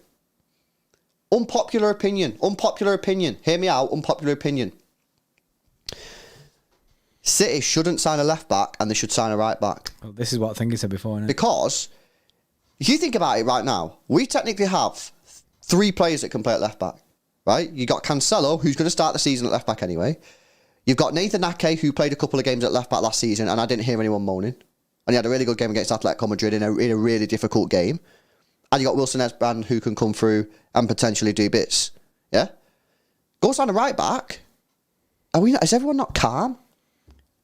Unpopular opinion. Hear me out. Unpopular opinion. City shouldn't sign a left back and they should sign a right back.
Well, this is what Thingy said before, isn't it?
Because if you think about it right now, we technically have 3 players that can play at left back, right? You got Cancelo, who's going to start the season at left back anyway. You've got Nathan Ake, who played a couple of games at left back last season, and I didn't hear anyone moaning. And he had a really good game against Atletico Madrid in a really difficult game. And you got Wilson-Esbrand, who can come through and potentially do bits. Yeah? Go sign a right back. Is everyone not calm?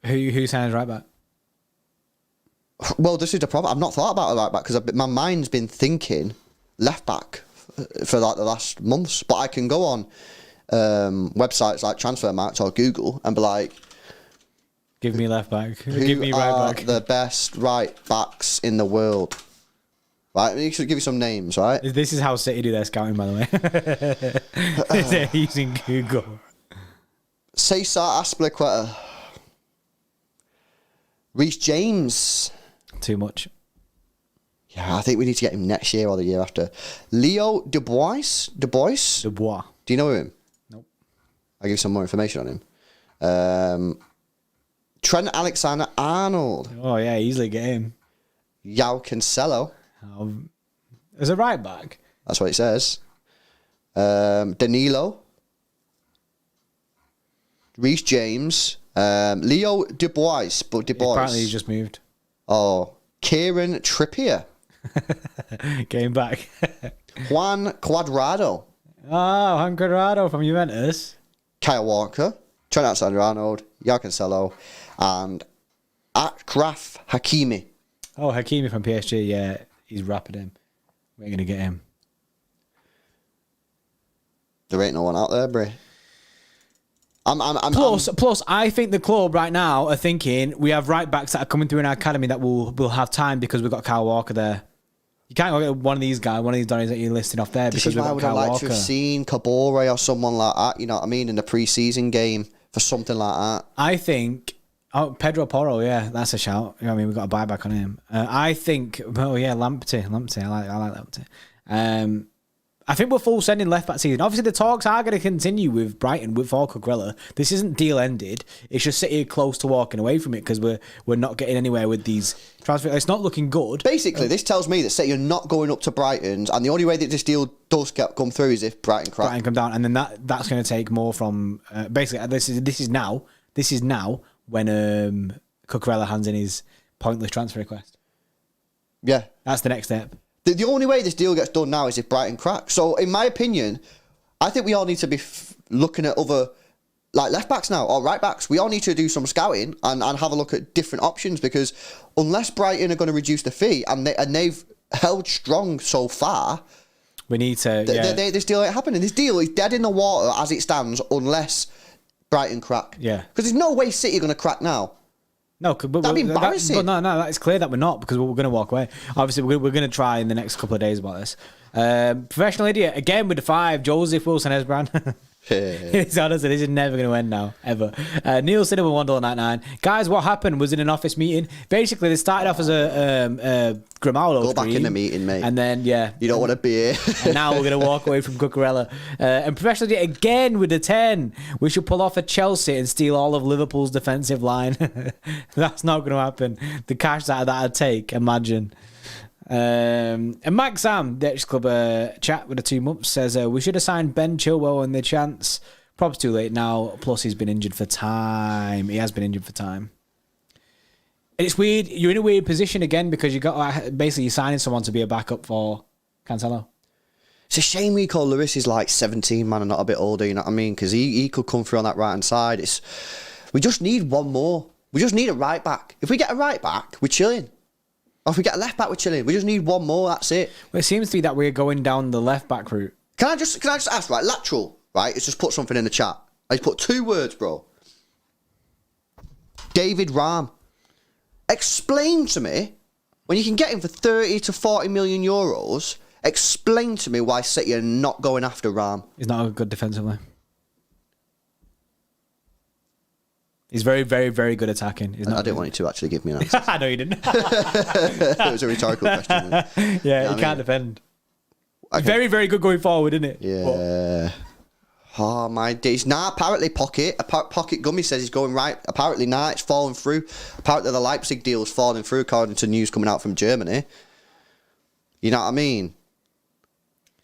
Who signs right back?
Well, this is the problem. I've not thought about a right back because my mind's been thinking left back for like the last months. But I can go on websites like Transfermarkt or Google and be like,
give me left back.
Who
Give me right
are
back.
the best right backs in the world? Right, you should give you some names, right?
This is how City do their scouting, by the way. They're using Google.
Cesar Azpilicueta, Reece James.
Too much.
Yeah, I think we need to get him next year or the year after. Leo Dubois.
Dubois.
Do you know him?
Nope.
I'll give you some more information on him. Trent Alexander-Arnold.
Oh, yeah, easily get him.
João Cancelo.
As a right back.
That's what it says. Danilo. Reece James. Leo Dubois.
Apparently he just moved.
Oh. Kieran Trippier.
Getting back.
Juan Cuadrado.
Oh, Juan Cuadrado from Juventus.
Kyle Walker. Trent Alexander-Arnold. João Cancelo. And Achraf Hakimi.
Oh, Hakimi from PSG, yeah. He's rapid him. We're going to get him.
There ain't no one out there, Brie.
Plus, I think the club right now are thinking we have right backs that are coming through in our academy that will have time because we've got Kyle Walker there. You can't go get one of these guys, one of these Donnies that you're listing off there
This
because
is
we've
why I
got
would
Kyle
have liked
Walker.
to have seen Kabore or someone like that, you know what I mean, in the pre-season game for something like that.
I think... Oh, Pedro Porro, yeah, that's a shout. You know what I mean, we've got a buyback on him. I think... Oh, yeah, Lamptey. I like Lamptey. I think we're full sending left back season. Obviously, the talks are going to continue with Brighton, with Cucurella. This isn't deal ended. It's just sitting close to walking away from it because we're not getting anywhere with these transfers. It's not looking good.
Basically, this tells me that City are not going up to Brighton's, and the only way that this deal does come through is if Brighton crack.
Brighton come down, and then that's going to take more from... basically, this is now when Cucurella hands in his pointless transfer request.
Yeah.
That's the next step.
The only way this deal gets done now is if Brighton crack. So, in my opinion, I think we all need to be looking at other like left backs now or right backs. We all need to do some scouting and have a look at different options because unless Brighton are going to reduce the fee and they've held strong so far,
we need to.
This deal ain't happening. This deal is dead in the water as it stands unless Brighton crack.
Yeah,
because there's no way City are going to crack now.
No, but
that'd be embarrassing.
But no, it's clear that we're not because we're going to walk away. Obviously, we're going to try in the next couple of days about this. Professional idiot again with the 5. Joseph Wilson-Esbrand. It's honestly, this is never going to end now, ever. Neil Cinema $1.99. Guys, what happened was in an office meeting. Basically, they started off as a Grimaldo.
Go back in the meeting, mate.
And then, yeah.
You don't want to be here.
And now we're going to walk away from Cucurella. And professional idiot again with the 10. We should pull off a Chelsea and steal all of Liverpool's defensive line. That's not going to happen. The cash that I'd take, imagine. And Mike Sam, the Xtra Club chat with the 2 months, says we should have signed Ben Chilwell and the chance. Probably too late now. Plus, he's been injured for time. He has been injured for time. And it's weird. You're in a weird position again because you got basically you're signing someone to be a backup for Cancelo.
It's a shame Rico Lewis is like 17, man, and not a bit older. You know what I mean? Because he could come through on that right hand side. We just need one more. We just need a right back. If we get a right back, we're chilling. Or if we get a left back, we're chilling. We just need one more. That's it.
Well, it seems to be that we're going down the left back route.
Can I just ask, right? Lateral, right? It's just put something in the chat. I just put 2 words, bro. David Rahm. Explain to me when you can get him for 30 to 40 million euros. Explain to me why City are not going after Rahm.
He's not a good defensively. He's very, very, very good attacking.
I didn't want you to actually give me an answer.
I know you didn't.
It was a rhetorical question.
Yeah, he can't defend. Very, very good going forward, isn't it?
Yeah. Oh my days. Nah, apparently Pocket Gummy says he's going right. Apparently it's falling through. Apparently the Leipzig deal is falling through according to news coming out from Germany. You know what I mean?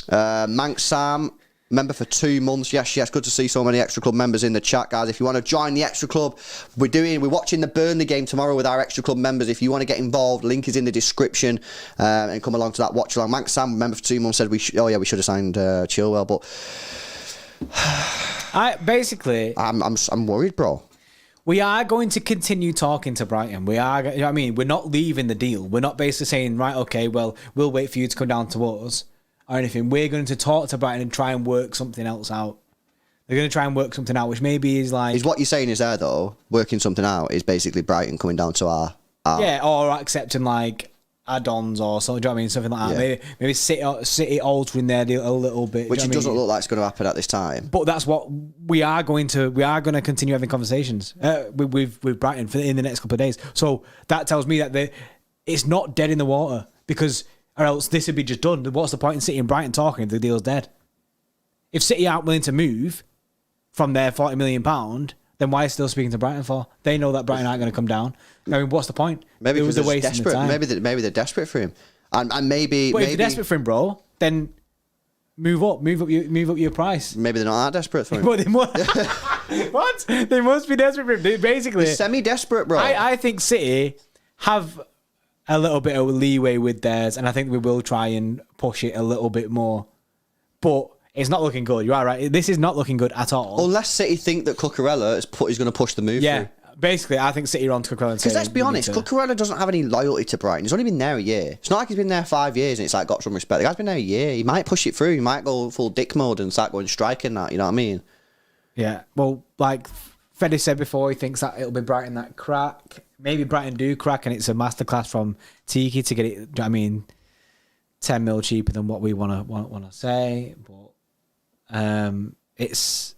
Manx Sam, member for 2 months. Yes, good to see so many Xtra Club members in the chat, guys. If you want to join the Xtra Club, we're watching the Burnley game tomorrow with our Xtra Club members. If you want to get involved, link is in the description, and come along to that watch along. Manx Sam, member for 2 months, said we should have signed Chilwell, but I'm worried, bro.
We are going to continue talking to Brighton. We are, you know what I mean? We're not leaving the deal. We're not basically saying, right, okay, well, we'll wait for you to come down to us or anything. We're going to talk to Brighton and try and work something else out. They're going to try and work something out, which maybe is like...
Is what you're saying is there, though, working something out is basically Brighton coming down to our...
Yeah, or accepting, like, add-ons or something, do you know what I mean? Something like that. Maybe City altering their deal a little bit.
Which it doesn't look like it's going to happen at this time.
But that's what we are going to continue having conversations with Brighton in the next couple of days. So that tells me that it's not dead in the water, because or else this would be just done. What's the point in City and Brighton talking if the deal's dead? If City aren't willing to move from their £40 million, then why are they still speaking to Brighton for? They know that Brighton aren't going to come down. I mean, what's the point?
Maybe because they're desperate. Maybe they're desperate for him, and maybe.
But if they're desperate for him, bro, then move up your price.
Maybe they're not that desperate for him.
Well, what? They must be desperate for him. Basically,
they're semi-desperate, bro.
I think City have a little bit of leeway with theirs, and I think we will try and push it a little bit more. But it's not looking good. You are right. This is not looking good at all.
Unless City think that Cucurella is going to push the move through.
Basically, I think City are on to Cucurella.
Because let's be honest, Cucurella doesn't have any loyalty to Brighton. He's only been there a year. It's not like he's been there 5 years and it's like got some respect. The guy's been there a year. He might push it through. He might go full dick mode and start going striking that. You know what I mean?
Yeah. Well, like Freddie said before, he thinks that it'll be Brighton that crack. Maybe Brighton do crack, and it's a masterclass from Tiki to get it. Do you know what I mean, 10 mil cheaper than what we want to say, but it's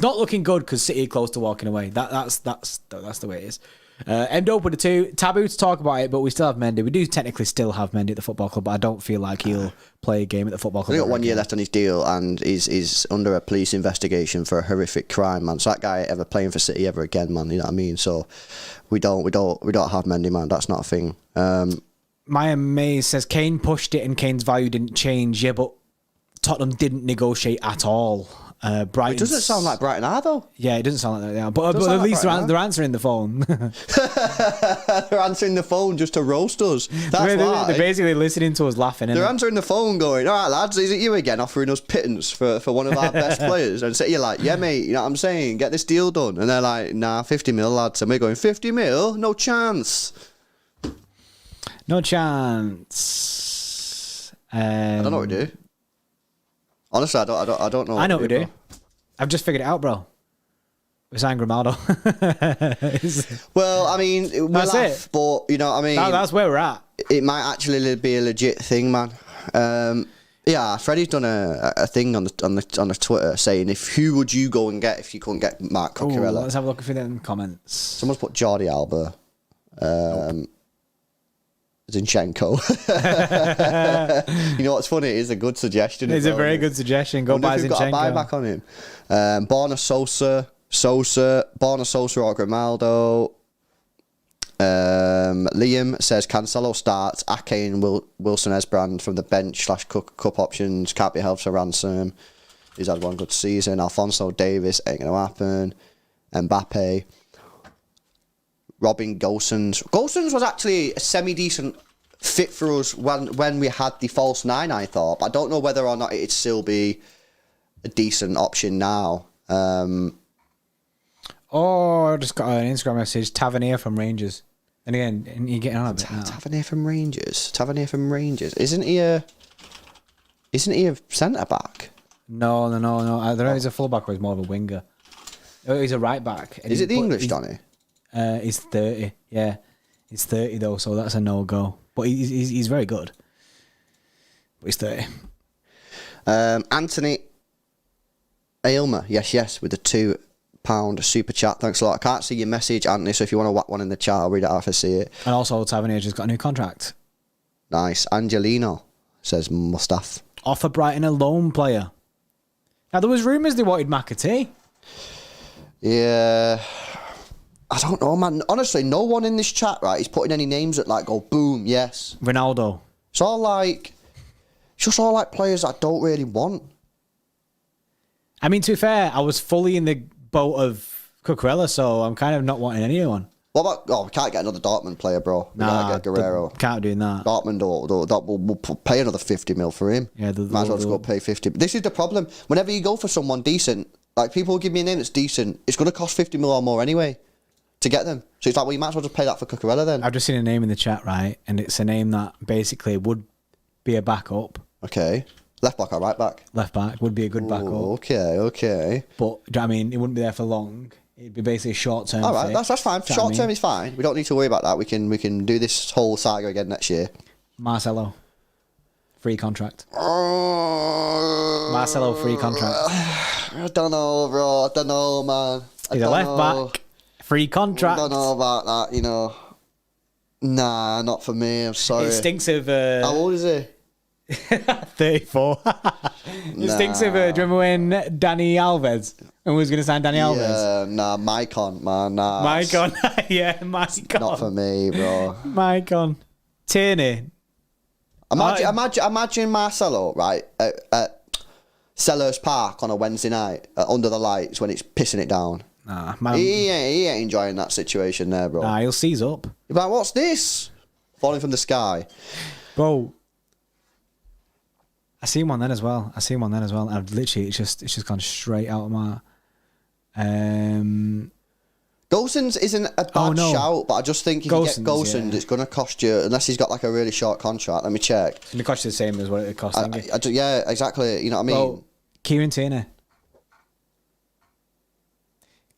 not looking good because City are close to walking away. That's the way it is. End up with the 2. Taboo to talk about it, but we still have Mendy. We do technically still have Mendy at the football club, but I don't feel like he'll play a game at the football club.
He's got 1 year left on his deal and is under a police investigation for a horrific crime, man. So that guy ever playing for City ever again, man. You know what I mean? So we don't have Mendy, man. That's not a thing.
Maya Mays says Kane pushed it and Kane's value didn't change. Yeah, but Tottenham didn't negotiate at all. It
doesn't sound like Brighton are, though.
Yeah, it doesn't sound like that. But at least they're answering the phone.
They're answering the phone just to roast us. That's why.
They're basically listening to us laughing.
They're answering the phone going, all right, lads, is it you again offering us pittance for one of our best players? And so you're like, yeah, mate, you know what I'm saying? Get this deal done. And they're like, nah, 50 mil, lads. And we're going, 50 mil? No chance.
No chance.
I don't know what we do. Honestly, I don't know.
I know what we do. I've just figured it out, bro. We signed Grimaldo.
Well, I mean, we'll
that's
laugh,
it.
But you know what I mean?
That's where we're at.
It might actually be a legit thing, man. Yeah, Freddie's done a thing on the Twitter saying, who would you go and get if you couldn't get Mark Cucurella?
Let's have a look through the comments.
Someone's put Jordi Alba. Zinchenko. You know what's funny? It is a good suggestion.
It's a very good suggestion. Go buy Zinchenko.
Got a buyback on him. Borna Sosa, or Grimaldo. Liam says Cancelo starts. Ake and Wilson-Esbrand from the bench / cup options. Can't be helped for ransom. He's had one good season. Alphonso Davis ain't going to happen. Mbappe. Robin Gosens. Gosens was actually a semi-decent fit for us when we had the false 9, I thought. But I don't know whether or not it'd still be a decent option now.
I just got an Instagram message. Tavernier from Rangers. And again, you're getting on a bit now.
Tavernier from Rangers. Isn't he a centre-back?
No. I don't know if he's a full-back or he's more of a winger. He's a right-back.
Is it the English, Donny?
He's 30. Yeah, he's 30 though, so that's a no-go. But he's very good. But he's 30.
Anthony Aylmer, yes, with the £2 super chat. Thanks a lot. I can't see your message, Anthony, so if you want to whack one in the chat, I'll read it out if I see it.
And also, Tavernier just got a new contract.
Nice. Angelino says Mustaf.
Offer Brighton a loan player. Now, there was rumours they wanted McAtee.
Yeah. I don't know, man. Honestly, no one in this chat, right, is putting any names that, like, go, boom, yes.
Ronaldo.
It's all like... It's just all like players I don't really want.
I mean, to be fair, I was fully in the boat of Cucurella, so I'm kind of not wanting anyone.
What about... Oh, we can't get another Dortmund player, bro. We gotta get Guerrero.
Can't do that.
Dortmund will pay another 50 mil for him.
Yeah,
might as well just go pay 50. This is the problem. Whenever you go for someone decent, like people will give me a name that's decent, it's going to cost 50 mil or more anyway to get them. So it's like, well, you might as well just pay that for Cucurella then.
I've just seen a name in the chat, right? And it's a name that basically would be a backup.
Okay. Left back or right back?
Left back would be a good backup.
Okay.
But, do you know what I mean? It wouldn't be there for long. It'd be basically a short term.
All right, that's fine. Short term is fine. We don't need to worry about that. We can do this whole saga again next year.
Marcelo, free contract. Marcelo, free contract.
I don't know, bro. I don't know, man.
He's a left back, free contract.
I don't know about that, you know. Nah, not for me. I'm sorry.
It stinks of.
How old is he?
34. It stinks of. Do you remember when Dani Alves? And we was going to sign Dani Alves?
Yeah, nah, Maicon, man. Nah,
Maicon. Yeah, Maicon.
not for me, bro.
Maicon. Tierney.
Imagine Marcelo, right, at Sellers Park on a Wednesday night under the lights when it's pissing it down.
Nah, man.
He ain't enjoying that situation there, bro.
Nah, he'll seize up.
He's like, what's this? Falling from the sky.
Bro. I seen one then as well. And I've literally, it's just gone straight out of my...
Gosens isn't a bad shout, but I just think if you get Gosens, it's going to cost you, unless he's got like a really short contract. Let me check.
It's going to cost you the same as what it cost.
Yeah, exactly. You know what I mean?
Well, Kieran Tierney.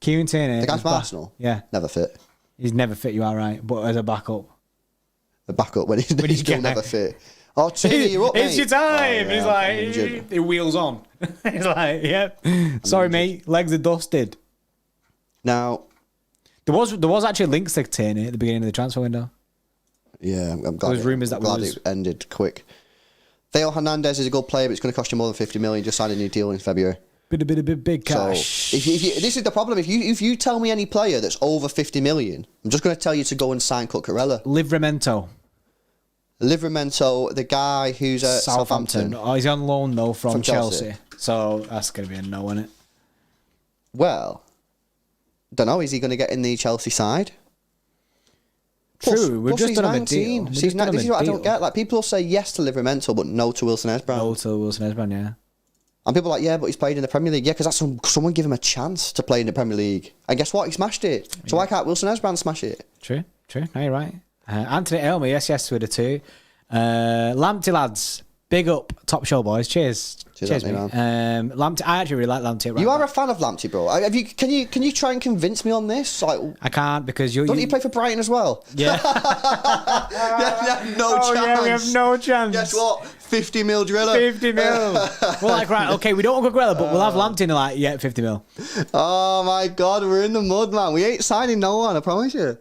The guy's from Arsenal?
Yeah.
Never fit.
He's never fit, you are right. But as a backup.
The backup when he's still never fit. Oh, Tierney, you're up, mate.
It's your time.
Oh, yeah,
he's like, he wheels on. He's like, yep. Sorry, mate. Legs are dusted.
Now,
there was actually links to Tierney at the beginning of the transfer window.
Yeah, I'm glad.
There was rumours that
it ended quick. Theo Hernandez is a good player, but it's going to cost you more than 50 million. Just signed a new deal in February.
Big cash.
So, if you, this is the problem. If you tell me any player that's over 50 million, I'm just going to tell you to go and sign Cucurella.
Livramento,
the guy who's at Southampton.
Oh, he's on loan though from Chelsea. So that's going to be a no, isn't it?
Well, don't know. Is he going to get in the Chelsea side?
True, we've just
he's
done
19. This is what I don't get. Like, people say yes to Livramento, but no to Wilson-Esbrand.
No to Wilson-Esbrand, yeah.
And people are like, yeah, but he's played in the Premier League. Yeah, because that's someone give him a chance to play in the Premier League. And guess what? He smashed it. So why can't Wilson-Esbrand smash it?
True. No, you're right. Anthony Elmer, yes, Twitter too. Lamptey lads, big up, top show boys. Cheers, mate. Lamptey, I actually really like Lamptey.
You are a fan of Lamptey, bro. Can you try and convince me on this? Like,
I can't because
don't you play for Brighton as well?
Yeah.
No chance.
Yeah, we have no chance.
Guess what? 50 mil driller.
50 mil. We're like, right, okay, we don't want Cucurella, but we'll have Lamptey in like, yeah, 50 mil.
Oh my God, we're in the mud, man. We ain't signing no one, I promise you.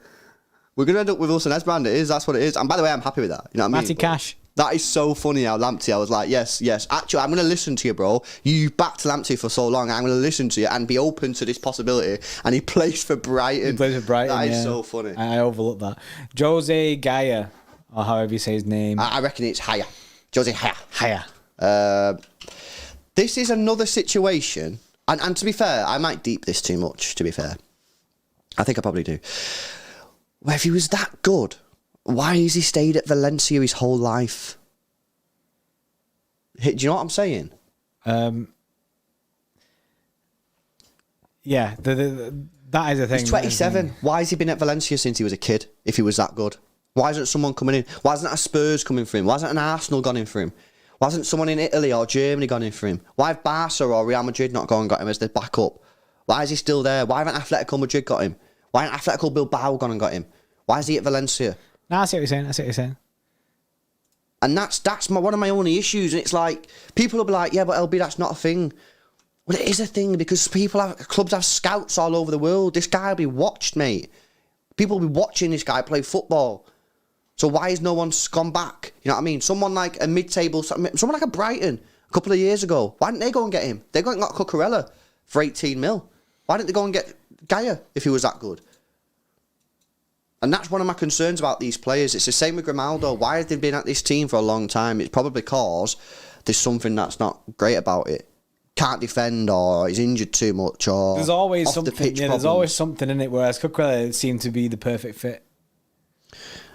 We're going to end up with Wilson-Esbrand. That's what it is. And by the way, I'm happy with that. You know what I mean?
Matty Cash.
That is so funny how Lamptey, I was like, yes. Actually, I'm going to listen to you, bro. You backed Lamptey for so long. I'm going to listen to you and be open to this possibility. And he plays for Brighton. That is so funny.
I overlooked that. Jose Gaia, or however you say his name.
I reckon it's Haya. Jose Haya.
Haya.
This is another situation. And to be fair, I might deep this too much, to be fair. I think I probably do. Well, if he was that good, why has he stayed at Valencia his whole life? Do you know what I'm saying?
Yeah, that is a thing.
He's 27. Why has he been at Valencia since he was a kid, if he was that good? Why isn't someone coming in? Why hasn't a Spurs come in for him? Why hasn't an Arsenal gone in for him? Why hasn't someone in Italy or Germany gone in for him? Why have Barca or Real Madrid not gone and got him as their backup? Why is he still there? Why haven't Atletico Madrid got him? Why hasn't Atletico Bilbao gone and got him? Why is he at Valencia?
No, I see what you're saying.
And that's one of my only issues. And it's like, people will be like, yeah, but LB, that's not a thing. Well, it is a thing because clubs have scouts all over the world. This guy will be watched, mate. People will be watching this guy play football. So why has no one's gone back? You know what I mean? Someone like a mid-table, someone like a Brighton a couple of years ago. Why didn't they go and get him? They got Cucurella for 18 mil. Why didn't they go and get Gaia if he was that good? And that's one of my concerns about these players. It's the same with Grimaldo. Why have they been at this team for a long time? It's probably because there's something that's not great about it. Can't defend, or he's injured too much, or
there's always
off
something.
the pitch
There's always something in it. Whereas Cucurella seemed to be the perfect fit.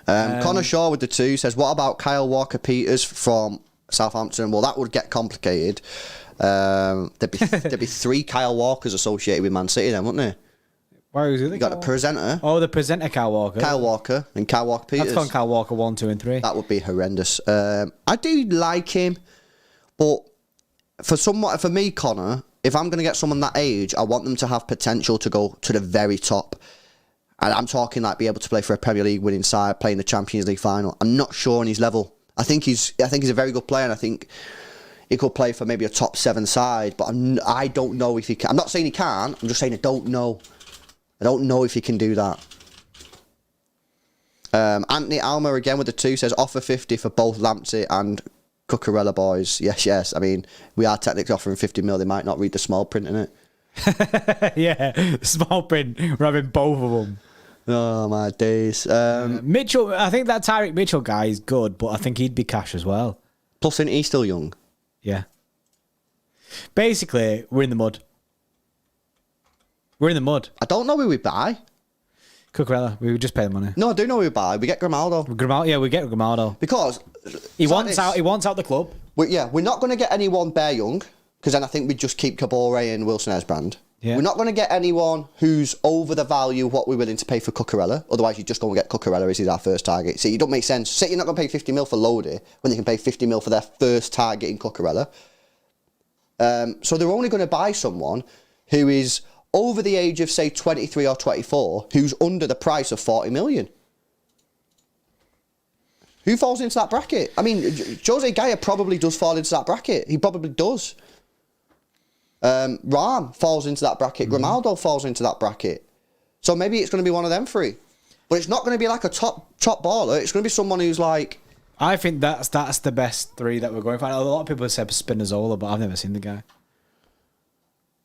Connor Shaw with the 2 says, what about Kyle Walker-Peters from Southampton? Well, that would get complicated. There'd be 3 Kyle Walkers associated with Man City then, wouldn't there?
Why was it?
You got the presenter.
Oh, the presenter, Kyle Walker.
Kyle Walker and Kyle Walker-Peters.
That's called Kyle Walker 1, 2, and 3.
That would be horrendous. I do like him, but for me, Connor, if I'm going to get someone that age, I want them to have potential to go to the very top. And I'm talking like be able to play for a Premier League winning side, play in the Champions League final. I'm not sure on his level. I think he's a very good player, and I think he could play for maybe a top 7 side. But I don't know if he can. I'm not saying he can. I'm just saying I don't know. I don't know if he can do that. Anthony Almer again with the 2 says offer 50 for both Lamptey and Cucurella boys. Yes. I mean, we are technically offering 50 mil. They might not read the small print in it.
Yeah, small print. We're having both of them.
Oh my days.
Mitchell, I think that Tyreek Mitchell guy is good, but I think he'd be cash as well.
Plus, isn't he still young?
Yeah. Basically, we're in the mud. We're in the mud.
I don't know who we buy.
Cucurella, we would just pay the money.
No, I do know who we buy. We get Grimaldo.
Yeah, we get Grimaldo.
Because
he wants out the club.
We're not going to get anyone bare young, because then I think we'd just keep Cabore and Wilson-Esbrand.
Yeah.
We're not going to get anyone who's over the value of what we're willing to pay for Cucurella. Otherwise, you just go and get Cucurella as he's our first target. See, it don't make sense. Say you're not going to pay 50 mil for Lodi when they can pay 50 mil for their first target in Cucurella. So they're only going to buy someone who is over the age of, say, 23 or 24, who's under the price of 40 million. Who falls into that bracket? I mean, Jose Gaia probably does fall into that bracket. He probably does. Ram falls into that bracket. Grimaldo falls into that bracket. So maybe it's going to be one of them 3. But it's not going to be like a top baller. It's going to be someone who's like...
I think that's the best 3 that we're going for. A lot of people have said Spinazzola, but I've never seen the guy.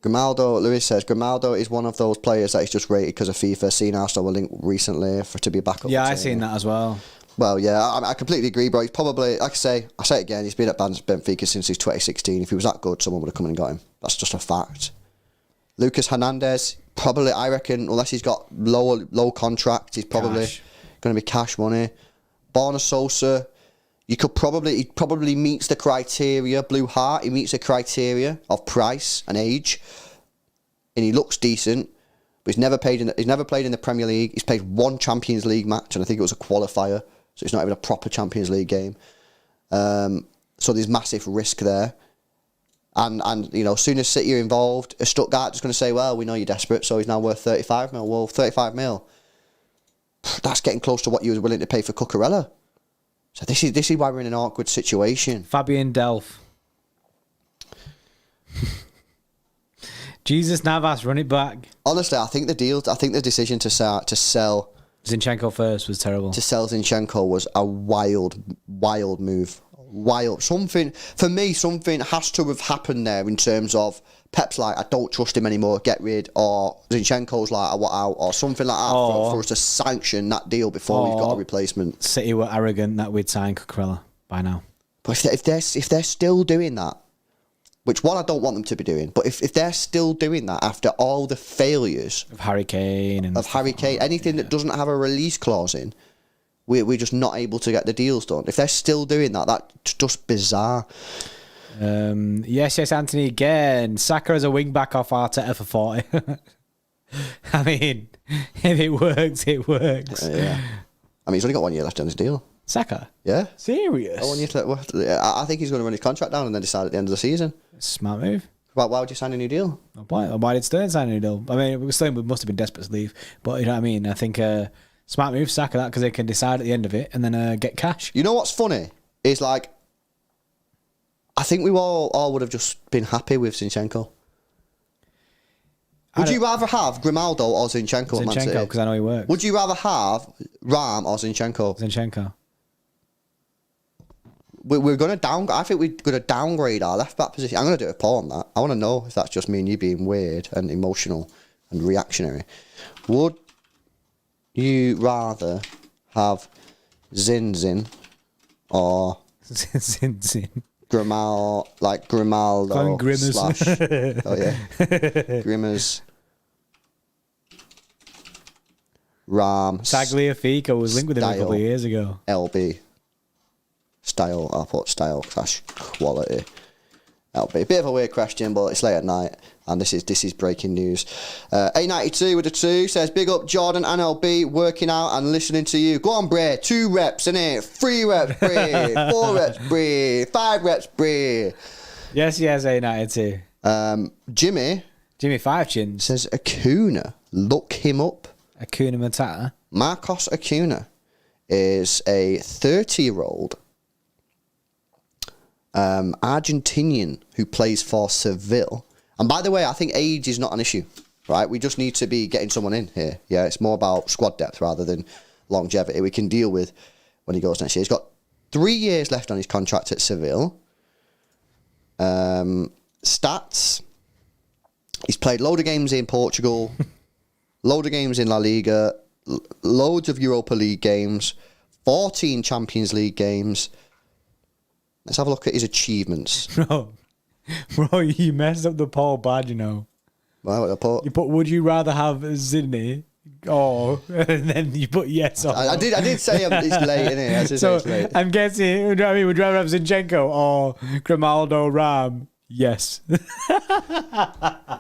Grimaldo, Lewis says, Grimaldo is one of those players that is just rated because of FIFA. Seen Arsenal were linked recently for to be back up.
Yeah, I've seen that as well.
Well, yeah, I completely agree, bro. He's probably, like I say it again, he's been at Benfica since he's 2016. If he was that good, someone would have come in and got him. That's just a fact. Lucas Hernandez, probably, I reckon, unless he's got low contract, he's probably going to be cash money. Borna Sosa, he probably meets the criteria. Blue Heart, he meets the criteria of price and age, and he looks decent. But he's never played in the Premier League. He's played 1 Champions League match, and I think it was a qualifier, so it's not even a proper Champions League game. So there's massive risk there. And you know, as soon as City are involved, Stuttgart is going to say, well, we know you're desperate, so he's now worth 35 mil. Well, 35 mil, that's getting close to what you were willing to pay for Cucurella. So this is why we're in an awkward situation.
Fabian Delph. Jesus Navas, run it back.
Honestly, I think the decision to sell
Zinchenko first was terrible.
To sell Zinchenko was a wild move. Something has to have happened there in terms of Pep's like, I don't trust him anymore, get rid, or Zinchenko's like, I want out, or something like that for us to sanction that deal before we've got a replacement.
City were arrogant that we'd sign Cucurella by now.
But if they're still doing that, which one I don't want them to be doing, but if they're still doing that after all the failures
of Harry Kane
anything that doesn't have a release clause in, we're just not able to get the deals done. If they're still doing that, that's just bizarre.
Yes, Anthony again. Saka as a wing back off Arteta for 40. I mean, if it works, it works.
Yeah. I mean, he's only got 1 year left on his deal.
Saka?
Yeah.
Serious?
1 year left. I think he's going to run his contract down and then decide at the end of the season.
Smart move.
Why would you sign a new deal?
Why did Sterling sign a new deal? I mean, Sterling must have been desperate to leave, but you know what I mean? I think smart move, Saka that, because they can decide at the end of it and then get cash.
You know what's funny? Is like, I think we all would have just been happy with Zinchenko. Would you rather have Grimaldo or Zinchenko?
Zinchenko, because I know he works.
Would you rather have Ram or Zinchenko?
Zinchenko.
we're going to I think we're going to downgrade our left back position. I'm going to do a poll on that. I want to know if that's just me and you being weird and emotional and reactionary. Would you rather have Zinzin or
Zinzin?
Grimaldo
Call him Grimmers.
slash oh yeah, Grimmers. Ram.
Tagliafico was linked with him a couple of years ago.
LB. Style. I'll put style slash quality. LB. Bit of a weird question, but it's late at night, and this is breaking news. 892 with a 2 says, big up Jordan and LB, working out and listening to you. Go on, Bray. 2 reps, innit? 3 reps, Bray. 4 reps, Bray. 5 reps, Bray.
Yes, 892.
Jimmy
5 chins.
says Acuna. Look him up.
Acuna Matata.
Marcos Acuna is a 30-year-old Argentinian who plays for Seville. And by the way, I think age is not an issue, right? We just need to be getting someone in here. Yeah, it's more about squad depth rather than longevity. We can deal with when he goes next year. He's got 3 years left on his contract at Seville. Stats. He's played load of games in Portugal, load of games in La Liga, loads of Europa League games, 14 Champions League games. Let's have a look at his achievements.
Bro, you messed up the poll bad, you know.
Well, I put,
You put, would you rather have Sydney? Oh, and then you put yes or
I did say it's late, innit? I did say it's late.
I'm guessing, would you rather have Zinchenko or Grimaldo Ram? Yes.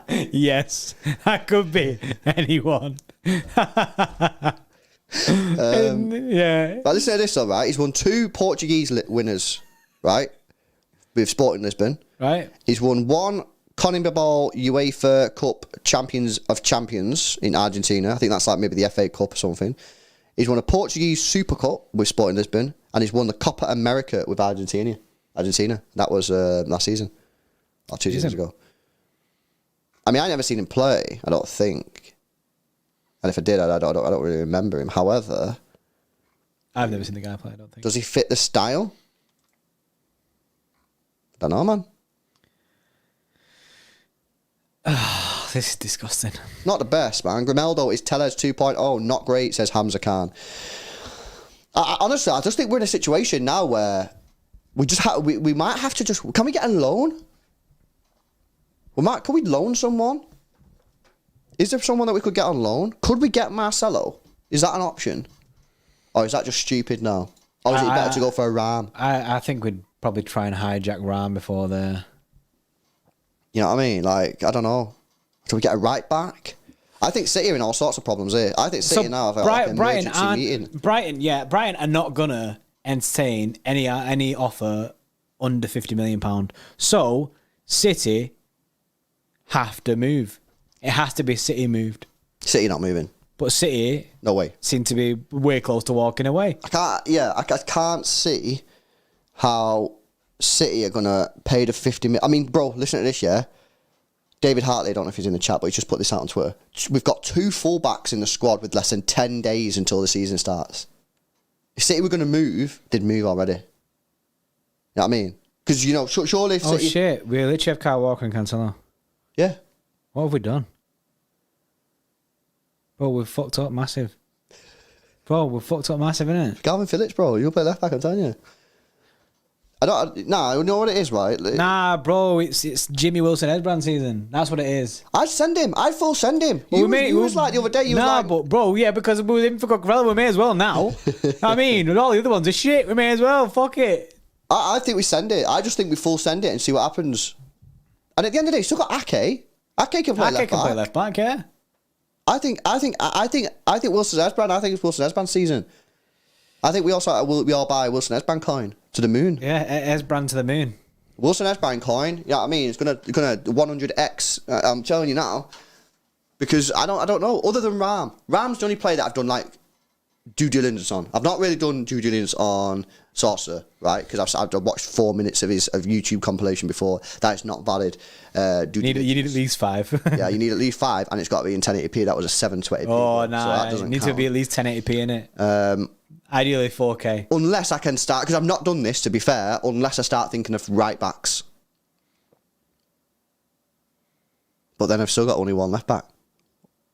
Yes. That could be anyone. Yeah.
But listen to this, though, right? He's won 2 Portuguese winners, right? With Sporting Lisbon.
Right.
He's won 1 CONMEBOL UEFA Cup Champions of Champions in Argentina. I think that's like maybe the FA Cup or something. He's won a Portuguese Super Cup with Sporting Lisbon, and he's won the Copa America with Argentina. That was last season. Or 2 seasons ago. I mean, I never seen him play, I don't think. And if I did, I don't really remember him. However,
I've never seen the guy play, I don't think.
does he fit the style? Don't know, man.
This is disgusting.
Not the best, man. Grimaldo is Tellez 2.0. Not great, says Hamza Khan. Honestly, I just think we're in a situation now where we just we might have to just... Can we get a loan? Can we loan someone? Is there someone that we could get on loan? Could we get Marcelo? Is that an option? Or is that just stupid now? Or is it better to go for a Ram?
I think we'd probably try and hijack Ram before the...
You know what I mean? Like, I don't know. Do we get a right back? I think City are in all sorts of problems here. I think City now have like an emergency meeting.
Brighton are not gonna entertain any offer under £50 million. So City have to move. It has to be City moved.
City not moving.
But City,
no way,
seem to be way close to walking away.
I can't see how City are gonna pay the 50 million. I mean, bro, listen to this, yeah. David Hartley, I don't know if he's in the chat, but he's just put this out on Twitter. We've got 2 fullbacks in the squad with less than 10 days until the season starts. If City were going to move, they'd move already. You know what I mean? Because, you know, surely if City...
Oh, shit. We literally have Kyle Walker and Cancelo.
Yeah.
What have we done? Bro, we've fucked up massive. Innit?
Calvin Phillips, bro. You'll play left back, I'm telling you. You know what it is, right?
Nah, bro, it's Jimmy Wilson-Esbrand season. That's what it is.
I'd send him. I'd full send him.
Well,
you was like the other day,
but bro, yeah, because we were in for Cucurella, we may as well now. I mean, with all the other ones are shit, we may as well. Fuck it.
I think we send it. I just think we full send it and see what happens. And at the end of the day, still got Ake. Ake can play left back.
Ake can play left back, yeah.
I think Wilson-Esbrand. I think it's Wilson-Esbrand season. I think we all buy Wilson-Esbrand coin to the moon.
Yeah, Esbrand to the moon.
Wilson-Esbrand coin. Yeah, you know what I mean, it's gonna 100x. I'm telling you now, because I don't know. Other than Ram's the only player that I've done like due diligence on. I've not really done due diligence on Saucer, right? Because I've watched 4 minutes of his YouTube compilation before. That is not valid.
You need at least 5.
Yeah, you need at least 5, and it's got to be in 1080p. That was a 720p.
Oh, no,
so that doesn't
need
count.
to be at least 1080p in it. Ideally 4K.
Unless I can start, because I've not done this, to be fair, unless I start thinking of right backs. But then I've still got only one left back.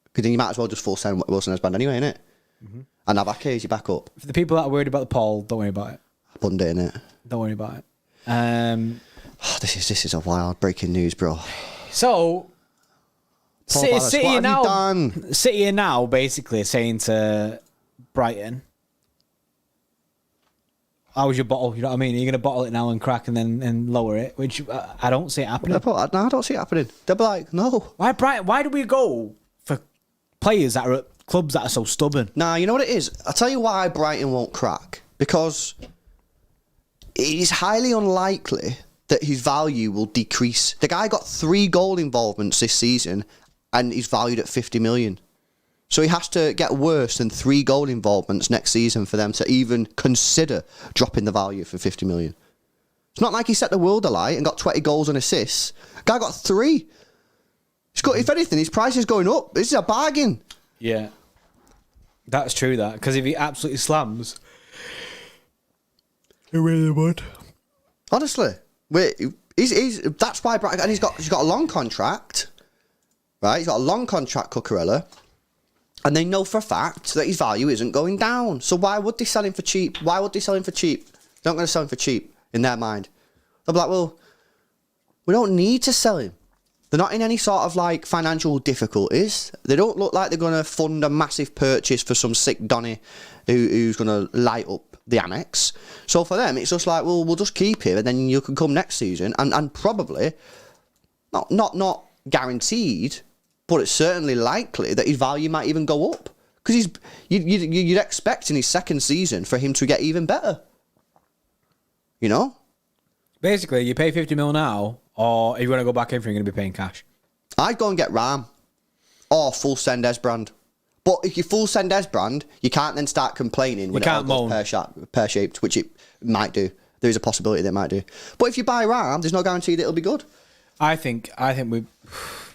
Because then you might as well just full send Wilson-Esbrand anyway, innit? Mm-hmm. And have Ake as your backup.
For the people that are worried about the poll, don't worry about it.
I bunded it, innit?
Don't worry about it.
This is a wild breaking news, bro.
So, City are now basically saying to Brighton, how's your bottle? You know what I mean? Are you going to bottle it now and crack and then lower it? Which I don't see it happening.
No, I don't see it happening. They'll be like, no.
Why Brighton? Why do we go for players that are at clubs that are so stubborn?
Nah, you know what it is? I'll tell you why Brighton won't crack. Because it is highly unlikely that his value will decrease. The guy got 3 goal involvements this season and he's valued at 50 million. So he has to get worse than 3 goal involvements next season for them to even consider dropping the value for 50 million. It's not like he set the world alight and got 20 goals and assists. Guy got 3. He's got, if anything, his price is going up. This is a bargain.
Yeah. That's true, that. Because if he absolutely slams, he really would.
Honestly. That's why Brighton... And he's got a long contract. Right? He's got a long contract, Cucurella. And they know for a fact that his value isn't going down. So why would they sell him for cheap? Why would they sell him for cheap? They're not going to sell him for cheap, in their mind. They'll be like, well, we don't need to sell him. They're not in any sort of, like, financial difficulties. They don't look like they're going to fund a massive purchase for some sick Donny who's going to light up the Amex. So for them, it's just like, well, we'll just keep him, and then you can come next season. And probably, not guaranteed... But it's certainly likely that his value might even go up. Because you'd expect in his second season for him to get even better. You know?
Basically, you pay 50 mil now, or if you want to go back in for, you're going to be paying cash.
I'd go and get Ram. Or full send Esbrand. But if you full send Esbrand, you can't then start complaining when it all goes pear-shaped, which it might do. There is a possibility that it might do. But if you buy Ram, there's no guarantee that it'll be good.
I think we...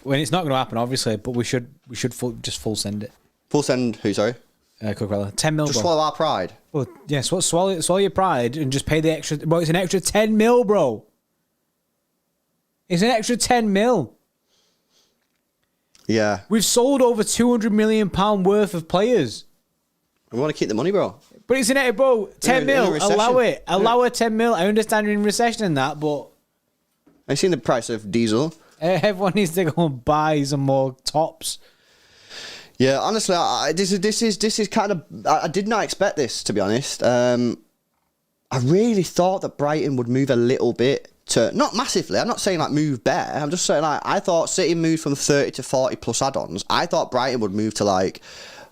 When it's not going to happen, obviously, but we should just full send it.
Full send who, sorry?
Cucurella. 10 mil,
just
bro.
swallow our pride.
Well, yes, swallow your pride and just pay the extra... Well, it's an extra 10 mil, bro. It's an extra 10 mil.
Yeah.
We've sold over £200 million worth of players.
We want to keep the money, bro.
But it's an... Bro, 10 mil, allow it. Allow a 10 mil. I understand you're in recession and that, but...
Have you seen the price of diesel?
Everyone needs to go and buy some more tops.
Yeah, honestly, this is kind of... I did not expect this, to be honest. I really thought that Brighton would move a little bit to... Not massively. I'm not saying, like, move better. I'm just saying, like, I thought City moved from 30 to 40 plus add-ons. I thought Brighton would move to, like,